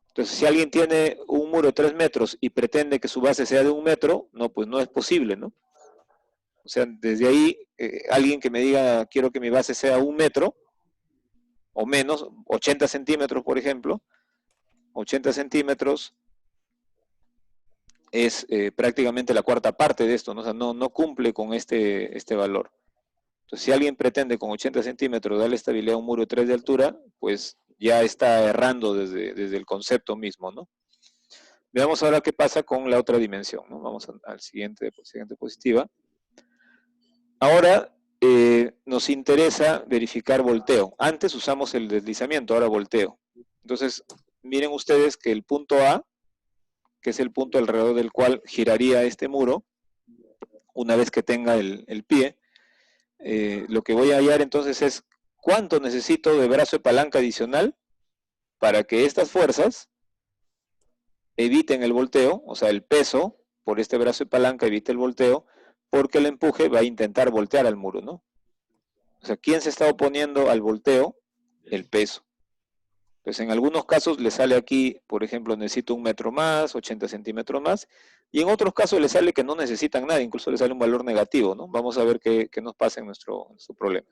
Entonces, si alguien tiene un muro de 3 metros y pretende que su base sea de 1 metro, no, pues no es posible, ¿no? O sea, desde ahí, alguien que me diga, quiero que mi base sea 1 metro, o menos, 80 centímetros, por ejemplo, 80 centímetros es prácticamente la cuarta parte de esto, ¿no? O sea, no cumple con este valor. Entonces, si alguien pretende con 80 centímetros darle estabilidad a un muro de 3 de altura, pues ya está errando desde el concepto mismo, ¿no? Veamos ahora qué pasa con la otra dimensión, ¿no? Vamos al siguiente diapositiva. Ahora nos interesa verificar volteo. Antes usamos el deslizamiento, ahora volteo. Entonces, miren ustedes que el punto A, que es el punto alrededor del cual giraría este muro, una vez que tenga el pie, lo que voy a hallar entonces es cuánto necesito de brazo de palanca adicional para que estas fuerzas eviten el volteo, o sea, el peso por este brazo de palanca evite el volteo, porque el empuje va a intentar voltear al muro, ¿no? O sea, ¿quién se está oponiendo al volteo? El peso. Pues en algunos casos le sale aquí, por ejemplo, necesito 1 metro más, 80 centímetros más, y en otros casos le sale que no necesitan nada, incluso le sale un valor negativo, ¿no? Vamos a ver qué nos pasa en nuestro problema.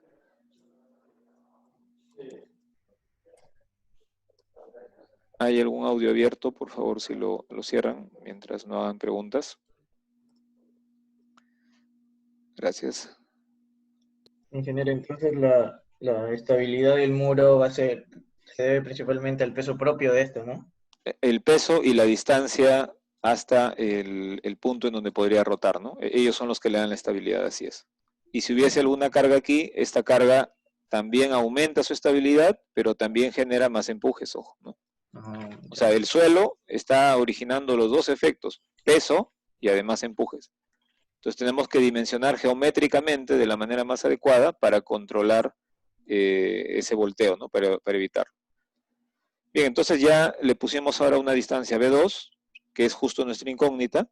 ¿Hay algún audio abierto? Por favor, si lo cierran mientras no hagan preguntas. Gracias. Ingeniero, entonces la estabilidad del muro se debe principalmente al peso propio de esto, ¿no? El peso y la distancia hasta el punto en donde podría rotar, ¿no? Ellos son los que le dan la estabilidad, así es. Y si hubiese alguna carga aquí, esta carga también aumenta su estabilidad, pero también genera más empujes, ojo, ¿no? O sea, el suelo está originando los dos efectos, peso y además empujes. Entonces tenemos que dimensionar geométricamente de la manera más adecuada para controlar ese volteo, ¿no? Para evitarlo. Bien, entonces ya le pusimos ahora una distancia B2, que es justo nuestra incógnita,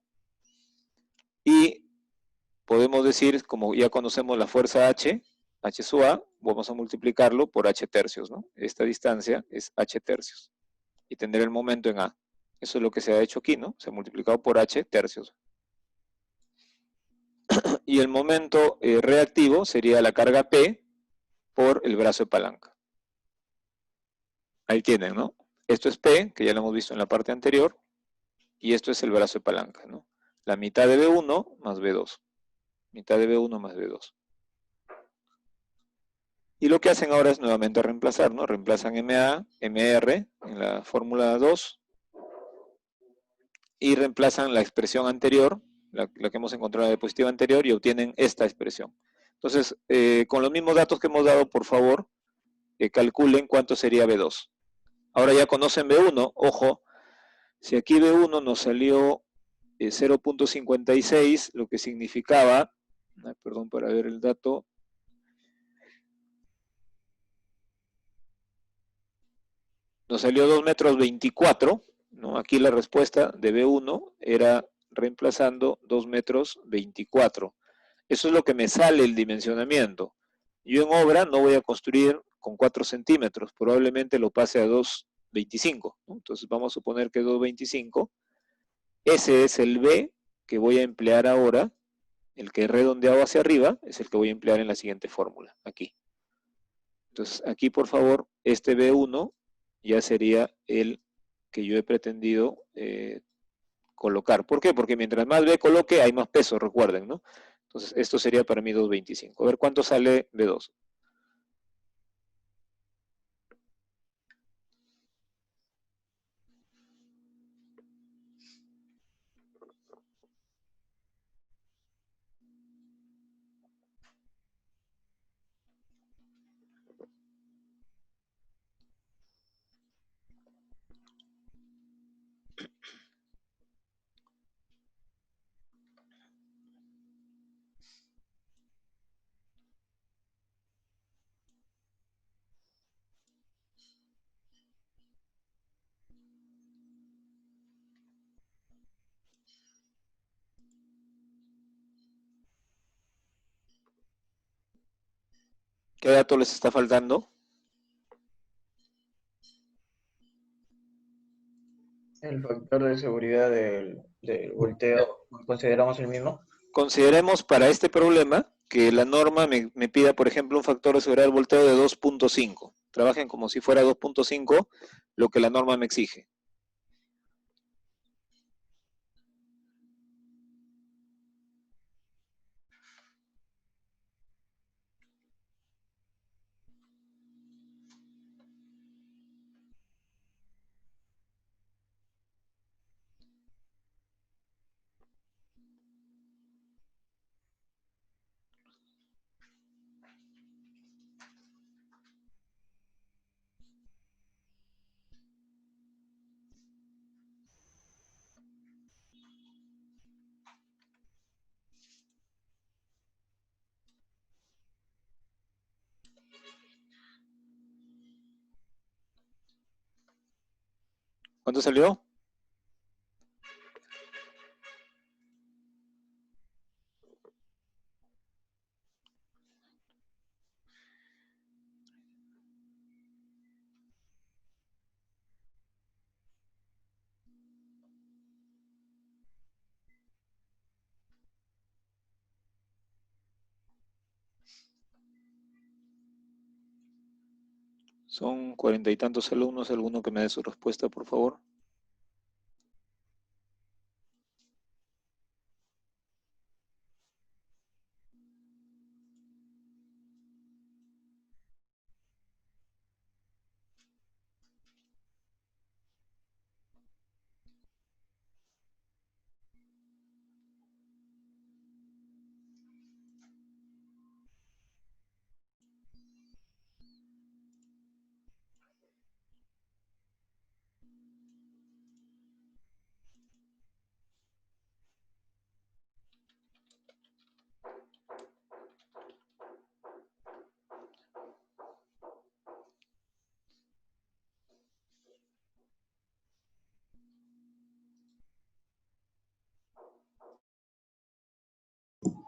y podemos decir, como ya conocemos la fuerza H sub A, vamos a multiplicarlo por H tercios, ¿no? Esta distancia es H tercios, y tener el momento en A. Eso es lo que se ha hecho aquí, ¿no? Se ha multiplicado por H tercios. Y el momento reactivo sería la carga P por el brazo de palanca. Ahí tienen, ¿no? Esto es P, que ya lo hemos visto en la parte anterior, y esto es el brazo de palanca, ¿no? La mitad de B1 más B2. Mitad de B1 más B2. Y lo que hacen ahora es nuevamente reemplazar, ¿no? Reemplazan MA, MR en la fórmula 2 y reemplazan la expresión anterior, la que hemos encontrado en la diapositiva anterior, y obtienen esta expresión. Entonces, con los mismos datos que hemos dado, por favor, calculen cuánto sería B2. Ahora ya conocen B1, ojo, si aquí B1 nos salió 0.56, lo que significaba, perdón para ver el dato, nos salió 2 metros 24, ¿no? Aquí la respuesta de B1 era reemplazando 2 metros 24. Eso es lo que me sale el dimensionamiento. Yo en obra no voy a construir con 4 centímetros, probablemente lo pase a 2,25, ¿no? Entonces vamos a suponer que 2,25. Ese es el B que voy a emplear ahora, el que he redondeado hacia arriba, es el que voy a emplear en la siguiente fórmula, aquí. Entonces aquí, por favor, este B1 ya sería el que yo he pretendido colocar. ¿Por qué? Porque mientras más B coloque, hay más peso, recuerden, ¿no? Entonces esto sería para mí 2,25. A ver cuánto sale B2. ¿Qué dato les está faltando? El factor de seguridad del volteo, ¿consideramos el mismo? Consideremos para este problema que la norma me pida, por ejemplo, un factor de seguridad del volteo de 2,5. Trabajen como si fuera 2,5 lo que la norma me exige. ¿Cuánto salió? Son 40 y tantos alumnos. ¿Alguno que me dé su respuesta, por favor?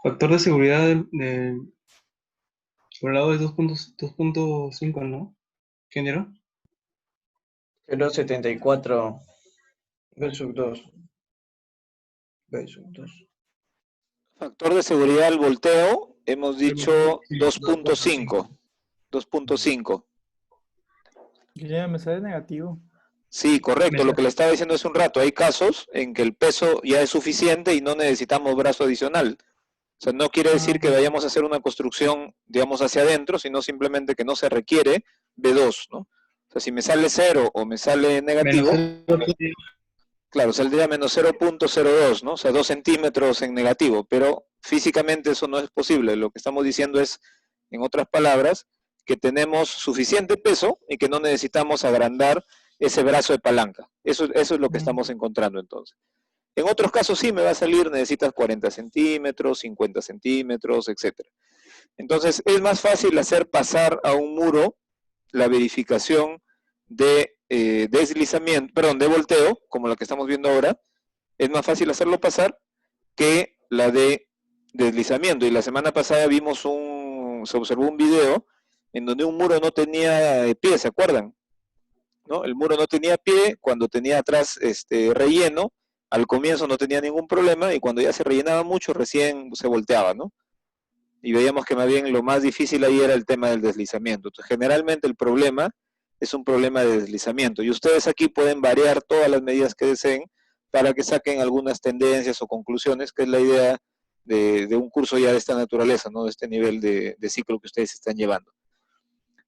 Factor de seguridad por el lado de 2.5, ¿no? ¿Género? 0.74 versus 2. Versus 2. Factor de seguridad al volteo, hemos dicho Sí, 2.5. 2.5. Ya me sale negativo. Sí, correcto. Lo que le estaba diciendo hace un rato, hay casos en que el peso ya es suficiente y no necesitamos brazo adicional. O sea, no quiere decir que vayamos a hacer una construcción, digamos, hacia adentro, sino simplemente que no se requiere B2, ¿no? O sea, si me sale 0 o me sale negativo, claro, saldría menos 0.02, ¿no? O sea, 2 centímetros en negativo, pero físicamente eso no es posible. Lo que estamos diciendo es, en otras palabras, que tenemos suficiente peso y que no necesitamos agrandar ese brazo de palanca. Eso es lo que estamos encontrando entonces. En otros casos sí me va a salir, necesitas 40 centímetros, 50 centímetros, etc. Entonces es más fácil hacer pasar a un muro la verificación de deslizamiento, perdón, de volteo, como la que estamos viendo ahora. Es más fácil hacerlo pasar que la de deslizamiento. Y la semana pasada se observó un video en donde un muro no tenía pie, ¿se acuerdan? ¿No? El muro no tenía pie, cuando tenía atrás relleno, al comienzo no tenía ningún problema y cuando ya se rellenaba mucho recién se volteaba, ¿no? Y veíamos que más bien lo más difícil ahí era el tema del deslizamiento. Entonces, generalmente el problema es un problema de deslizamiento y ustedes aquí pueden variar todas las medidas que deseen para que saquen algunas tendencias o conclusiones, que es la idea de un curso ya de esta naturaleza, ¿no? De este nivel de ciclo que ustedes están llevando.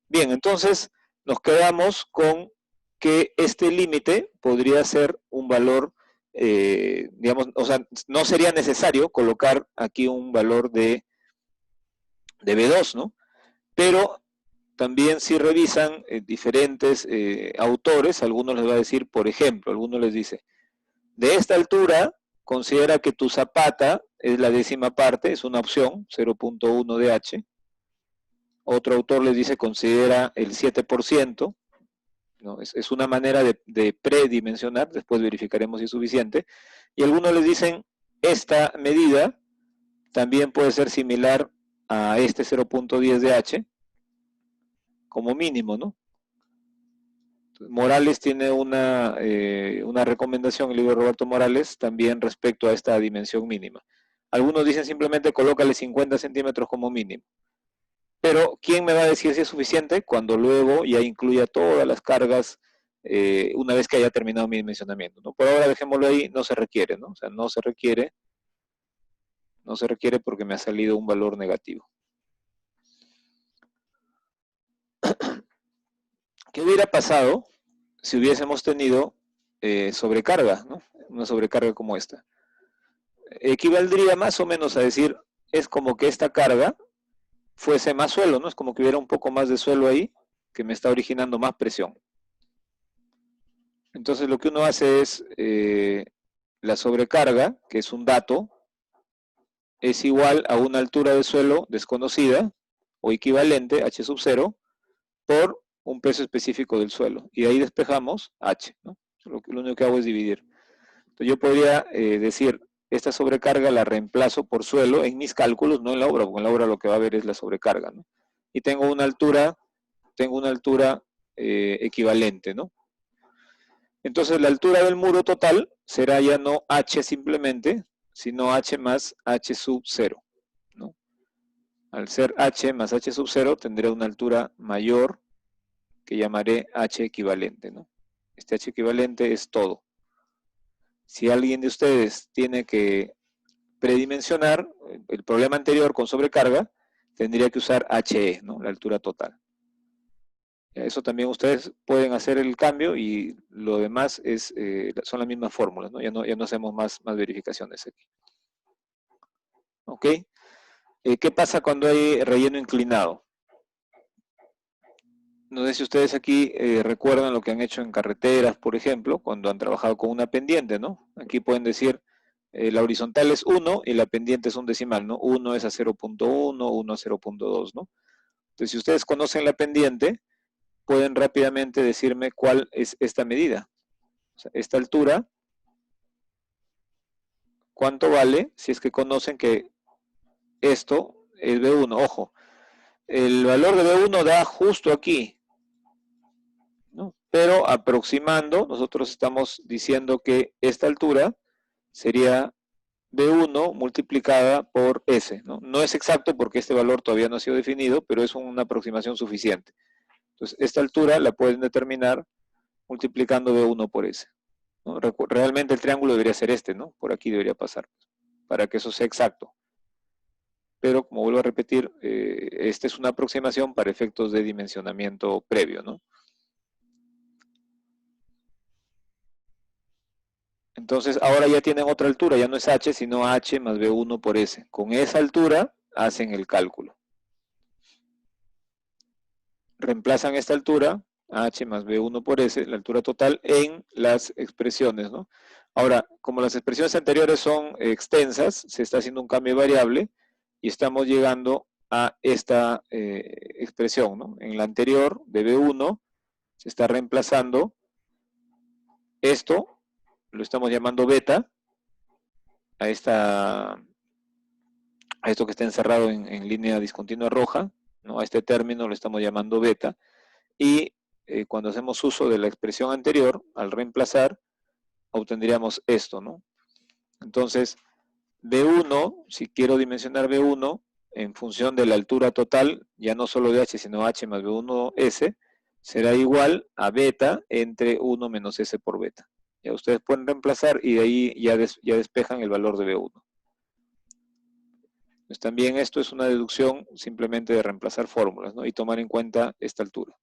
Bien, entonces nos quedamos con que este límite podría ser un valor, digamos, o sea, no sería necesario colocar aquí un valor de B2, ¿no? Pero también si revisan diferentes autores, algunos les va a decir, por ejemplo, algunos les dice, de esta altura, considera que tu zapata es la 10ª parte, es una opción, 0.1 de H. Otro autor les dice, considera el 7%, ¿no? Es una manera de predimensionar, después verificaremos si es suficiente. Y algunos les dicen, esta medida también puede ser similar a este 0.10 de H, como mínimo, ¿no? Morales tiene una recomendación, el libro de Roberto Morales, también respecto a esta dimensión mínima. Algunos dicen simplemente colócale 50 centímetros como mínimo. Pero, ¿quién me va a decir si es suficiente? Cuando luego ya incluya todas las cargas una vez que haya terminado mi dimensionamiento, ¿no? Por ahora dejémoslo ahí, no se requiere, ¿no? O sea, no se requiere porque me ha salido un valor negativo. ¿Qué hubiera pasado si hubiésemos tenido sobrecarga, ¿no? Una sobrecarga como esta? Equivaldría más o menos a decir, es como que esta carga fuese más suelo, ¿no? Es como que hubiera un poco más de suelo ahí que me está originando más presión. Entonces lo que uno hace es la sobrecarga, que es un dato, es igual a una altura de suelo desconocida o equivalente, H sub 0, por un peso específico del suelo. Y ahí despejamos H, ¿no? Lo único que hago es dividir. Entonces yo podría decir, esta sobrecarga la reemplazo por suelo en mis cálculos, no en la obra, porque en la obra lo que va a haber es la sobrecarga, ¿no? Y tengo una altura equivalente, ¿no? Entonces la altura del muro total será ya no h simplemente, sino h más h sub 0, ¿no? Al ser h más h sub 0 tendré una altura mayor que llamaré h equivalente, ¿no? Este h equivalente es todo. Si alguien de ustedes tiene que predimensionar el problema anterior con sobrecarga, tendría que usar HE, ¿no? La altura total. Eso también ustedes pueden hacer el cambio y lo demás son las mismas fórmulas, ¿no? Ya no hacemos más verificaciones aquí. ¿Ok? ¿Qué pasa cuando hay relleno inclinado? No sé si ustedes aquí recuerdan lo que han hecho en carreteras, por ejemplo, cuando han trabajado con una pendiente, ¿no? Aquí pueden decir, la horizontal es 1 y la pendiente es un decimal, ¿no? 1 es a 0.1, 1 a 0.2, ¿no? Entonces, si ustedes conocen la pendiente, pueden rápidamente decirme cuál es esta medida. O sea, esta altura, ¿cuánto vale? Si es que conocen que esto es B1. Ojo, el valor de B1 da justo aquí, ¿no? Pero aproximando, nosotros estamos diciendo que esta altura sería B1 multiplicada por S, ¿no? No es exacto porque este valor todavía no ha sido definido, pero es una aproximación suficiente. Entonces, esta altura la pueden determinar multiplicando B1 por S, ¿no? Realmente el triángulo debería ser este, ¿no? Por aquí debería pasar, para que eso sea exacto. Pero, como vuelvo a repetir, esta es una aproximación para efectos de dimensionamiento previo, ¿no? Entonces, ahora ya tienen otra altura, ya no es h, sino h más B1 por S. Con esa altura hacen el cálculo. Reemplazan esta altura, h más B1 por S, la altura total, en las expresiones, ¿no? Ahora, como las expresiones anteriores son extensas, se está haciendo un cambio de variable y estamos llegando a esta expresión, ¿no? En la anterior, de B1, se está reemplazando esto, lo estamos llamando beta, a esto que está encerrado en línea discontinua roja, ¿no? A este término lo estamos llamando beta, y cuando hacemos uso de la expresión anterior, al reemplazar, obtendríamos esto, ¿no? Entonces, B1, si quiero dimensionar B1, en función de la altura total, ya no solo de h, sino h más B1S, será igual a beta entre 1 menos S por beta. Ya ustedes pueden reemplazar y de ahí ya despejan el valor de B1. Pues también esto es una deducción simplemente de reemplazar fórmulas, ¿no? Y tomar en cuenta esta altura.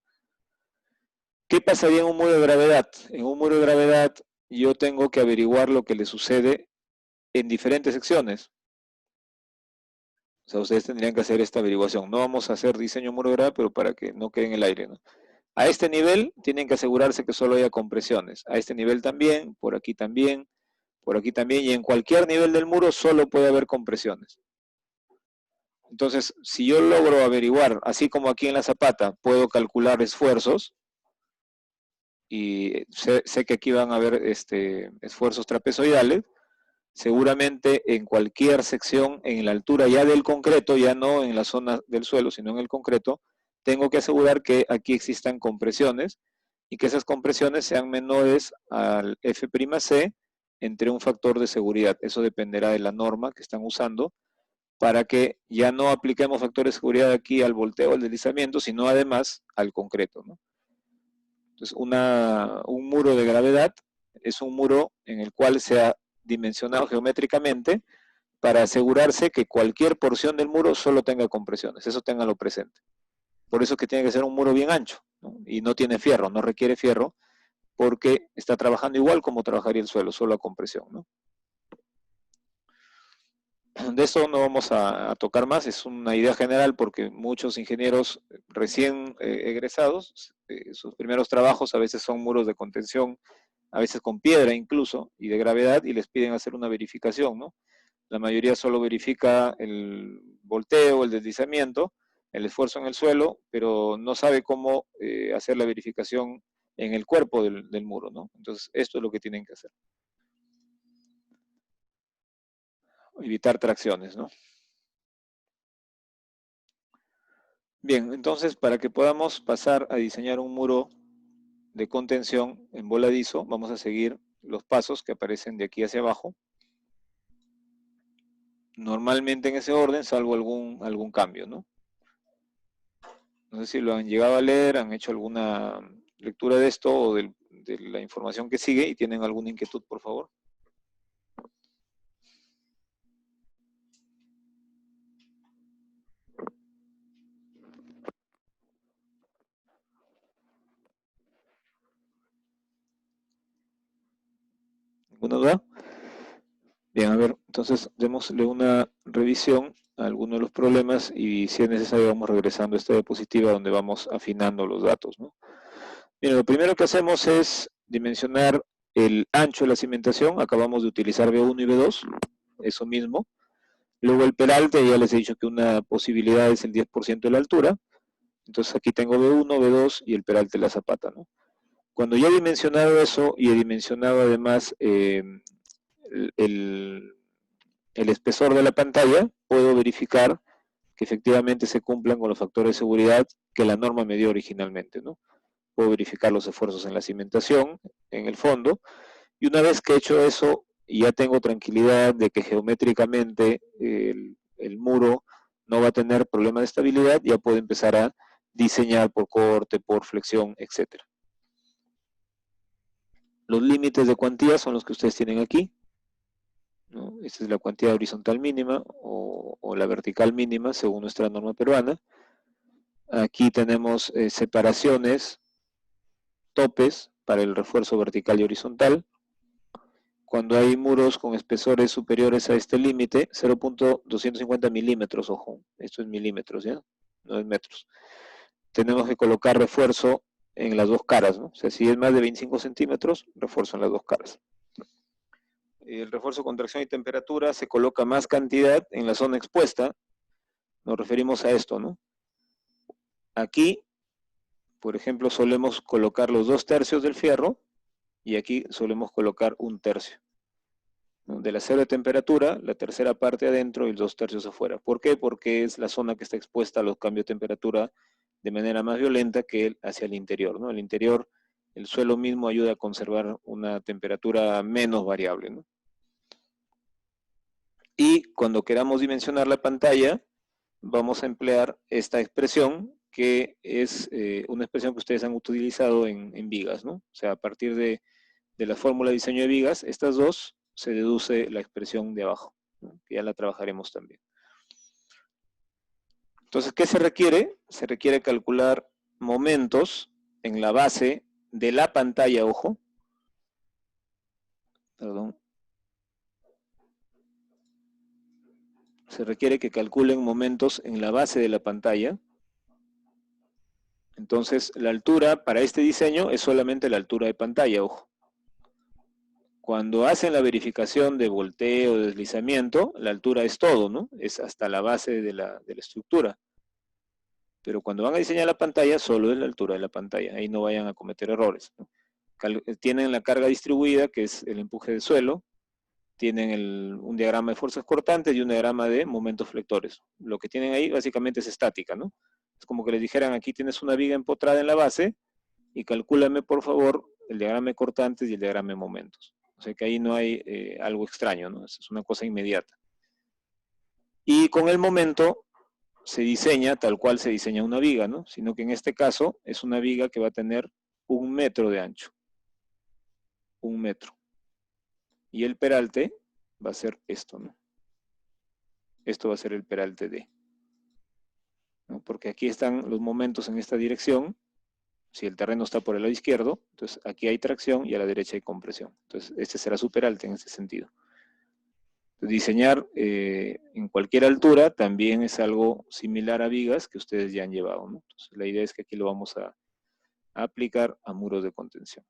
¿Qué pasaría en un muro de gravedad? En un muro de gravedad yo tengo que averiguar lo que le sucede en diferentes secciones. O sea, ustedes tendrían que hacer esta averiguación. No vamos a hacer diseño muro de gravedad, pero para que no quede en el aire, ¿no? A este nivel tienen que asegurarse que solo haya compresiones. A este nivel también, por aquí también, y en cualquier nivel del muro solo puede haber compresiones. Entonces, si yo logro averiguar, así como aquí en la zapata, puedo calcular esfuerzos, y sé que aquí van a haber esfuerzos trapezoidales, seguramente en cualquier sección, en la altura ya del concreto, ya no en la zona del suelo, sino en el concreto, tengo que asegurar que aquí existan compresiones y que esas compresiones sean menores al F'C entre un factor de seguridad. Eso dependerá de la norma que están usando para que ya no apliquemos factores de seguridad aquí al volteo, al deslizamiento, sino además al concreto, ¿no? Entonces, un muro de gravedad es un muro en el cual se ha dimensionado geométricamente para asegurarse que cualquier porción del muro solo tenga compresiones. Eso ténganlo presente. Por eso es que tiene que ser un muro bien ancho, ¿no? Y no tiene fierro, no requiere fierro, porque está trabajando igual como trabajaría el suelo, solo a compresión, ¿no? De eso no vamos a tocar más, es una idea general porque muchos ingenieros recién egresados, sus primeros trabajos a veces son muros de contención, a veces con piedra incluso, y de gravedad, y les piden hacer una verificación, ¿no? La mayoría solo verifica el volteo, el deslizamiento, el esfuerzo en el suelo, pero no sabe cómo hacer la verificación en el cuerpo del muro, ¿no? Entonces, esto es lo que tienen que hacer. Evitar tracciones, ¿no? Bien, entonces, para que podamos pasar a diseñar un muro de contención en voladizo, vamos a seguir los pasos que aparecen de aquí hacia abajo. Normalmente en ese orden, salvo algún cambio, ¿no? No sé si lo han llegado a leer, han hecho alguna lectura de esto o de la información que sigue y tienen alguna inquietud, por favor. ¿Alguna duda? Bien, a ver, entonces démosle una revisión a algunos de los problemas y si es necesario vamos regresando a esta diapositiva donde vamos afinando los datos, ¿no? Bien, lo primero que hacemos es dimensionar el ancho de la cimentación. Acabamos de utilizar B1 y B2, eso mismo. Luego el peralte, ya les he dicho que una posibilidad es el 10% de la altura. Entonces aquí tengo B1, B2 y el peralte de la zapata, ¿no? Cuando ya he dimensionado eso y he dimensionado además el espesor de la pantalla, puedo verificar que efectivamente se cumplan con los factores de seguridad que la norma me dio originalmente, ¿no? Puedo verificar los esfuerzos en la cimentación, en el fondo, y una vez que he hecho eso, ya tengo tranquilidad de que geométricamente el muro no va a tener problema de estabilidad, ya puedo empezar a diseñar por corte, por flexión, etc. Los límites de cuantía son los que ustedes tienen aquí, ¿no? Esta es la cuantía horizontal mínima o la vertical mínima según nuestra norma peruana. Aquí tenemos separaciones, topes para el refuerzo vertical y horizontal. Cuando hay muros con espesores superiores a este límite, 0.250 milímetros, ojo, esto es milímetros, ¿ya? No es metros. Tenemos que colocar refuerzo en las dos caras, ¿no? O sea, si es más de 25 centímetros, refuerzo en las dos caras. El refuerzo con tracción y temperatura se coloca más cantidad en la zona expuesta. Nos referimos a esto, ¿no? Aquí, por ejemplo, solemos colocar los 2/3 del fierro y aquí solemos colocar 1/3. ¿No? De la cero de temperatura, la tercera parte adentro y los 2/3 afuera. ¿Por qué? Porque es la zona que está expuesta a los cambios de temperatura de manera más violenta que hacia el interior, ¿no? El interior, el suelo mismo ayuda a conservar una temperatura menos variable, ¿no? Y cuando queramos dimensionar la pantalla, vamos a emplear esta expresión, que es una expresión que ustedes han utilizado en vigas, ¿no? O sea, a partir de la fórmula de diseño de vigas, estas dos, se deduce la expresión de abajo, ¿no? Que ya la trabajaremos también. Entonces, ¿qué se requiere? Se requiere calcular momentos en la base de la pantalla, ojo. Perdón. Se requiere que calculen momentos en la base de la pantalla. Entonces, la altura para este diseño es solamente la altura de pantalla, ojo. Cuando hacen la verificación de volteo, de deslizamiento, la altura es todo, ¿no? Es hasta la base de la estructura. Pero cuando van a diseñar la pantalla, solo es la altura de la pantalla. Ahí no vayan a cometer errores, ¿no? Tienen la carga distribuida, que es el empuje de suelo. Tienen un diagrama de fuerzas cortantes y un diagrama de momentos flectores. Lo que tienen ahí básicamente es estática, ¿no? Es como que les dijeran, aquí tienes una viga empotrada en la base y calcúlame, por favor, el diagrama de cortantes y el diagrama de momentos. O sea que ahí no hay algo extraño, ¿no? Es una cosa inmediata. Y con el momento se diseña tal cual se diseña una viga, ¿no? Sino que en este caso es una viga que va a tener 1 metro de ancho. 1 metro. Y el peralte va a ser esto, ¿no? Esto va a ser el peralte D, ¿no? Porque aquí están los momentos en esta dirección. Si el terreno está por el lado izquierdo, entonces aquí hay tracción y a la derecha hay compresión. Entonces este será su peralte en ese sentido. Diseñar en cualquier altura también es algo similar a vigas que ustedes ya han llevado, ¿no? Entonces la idea es que aquí lo vamos a aplicar a muros de contención.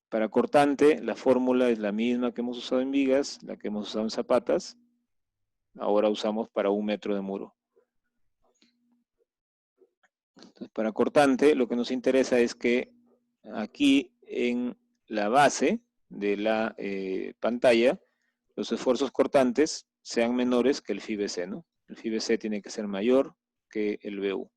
Para cortante, la fórmula es la misma que hemos usado en vigas, la que hemos usado en zapatas. Ahora usamos para 1 metro de muro. Entonces, para cortante, lo que nos interesa es que aquí en la base de la pantalla, los esfuerzos cortantes sean menores que el phi BC, ¿no? El phi BC tiene que ser mayor que el BU.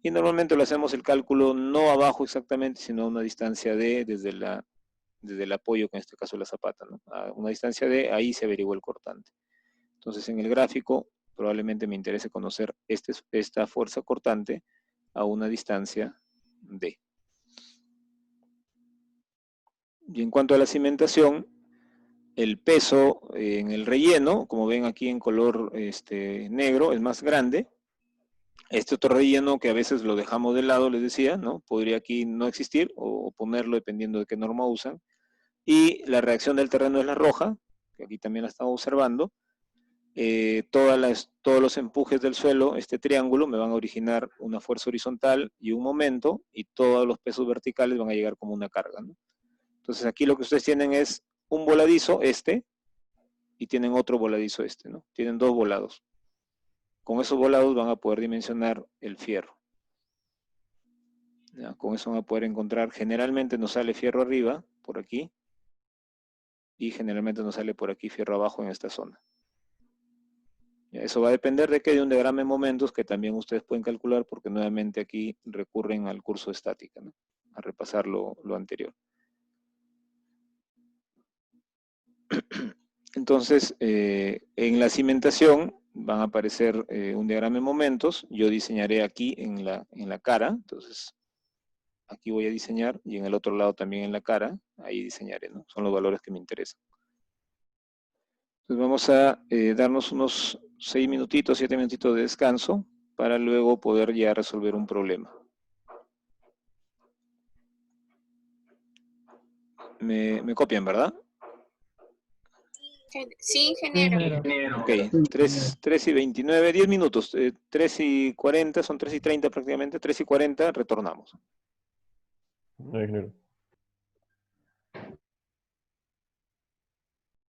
Y normalmente lo hacemos el cálculo no abajo exactamente, sino a una distancia de, desde el apoyo, que en este caso la zapata, ¿no? A una distancia de, ahí se averigua el cortante. Entonces en el gráfico probablemente me interese conocer esta fuerza cortante a una distancia D. Y en cuanto a la cimentación, el peso en el relleno, como ven aquí en color negro, es más grande. Este otro relleno que a veces lo dejamos de lado, les decía, ¿no? Podría aquí no existir o ponerlo dependiendo de qué norma usan. Y la reacción del terreno es la roja, que aquí también la estamos observando. Todos los empujes del suelo, este triángulo, me van a originar una fuerza horizontal y un momento, y todos los pesos verticales van a llegar como una carga, ¿no? Entonces aquí lo que ustedes tienen es un voladizo, y tienen otro voladizo, ¿no? Tienen dos volados. Con esos volados van a poder dimensionar el fierro. ¿Ya? Con eso van a poder encontrar, generalmente nos sale fierro arriba, por aquí, y generalmente nos sale por aquí fierro abajo en esta zona. ¿Ya? Eso va a depender de qué, de un diagrama de momentos que también ustedes pueden calcular, porque nuevamente aquí recurren al curso de estática, ¿no? A repasar lo anterior. Entonces, en la cimentación van a aparecer un diagrama de momentos. Yo diseñaré aquí en la cara. Entonces, aquí voy a diseñar, y en el otro lado también en la cara. Ahí diseñaré, ¿no? Son los valores que me interesan. Entonces vamos a darnos unos 6 minutitos, 7 minutitos de descanso, para luego poder ya resolver un problema. Me copian, ¿verdad? Sí, ingeniero. Ok, 3 y 29, 10 minutos, 3 y 40, son 3 y 30 prácticamente, 3 y 40, retornamos. No, ingeniero.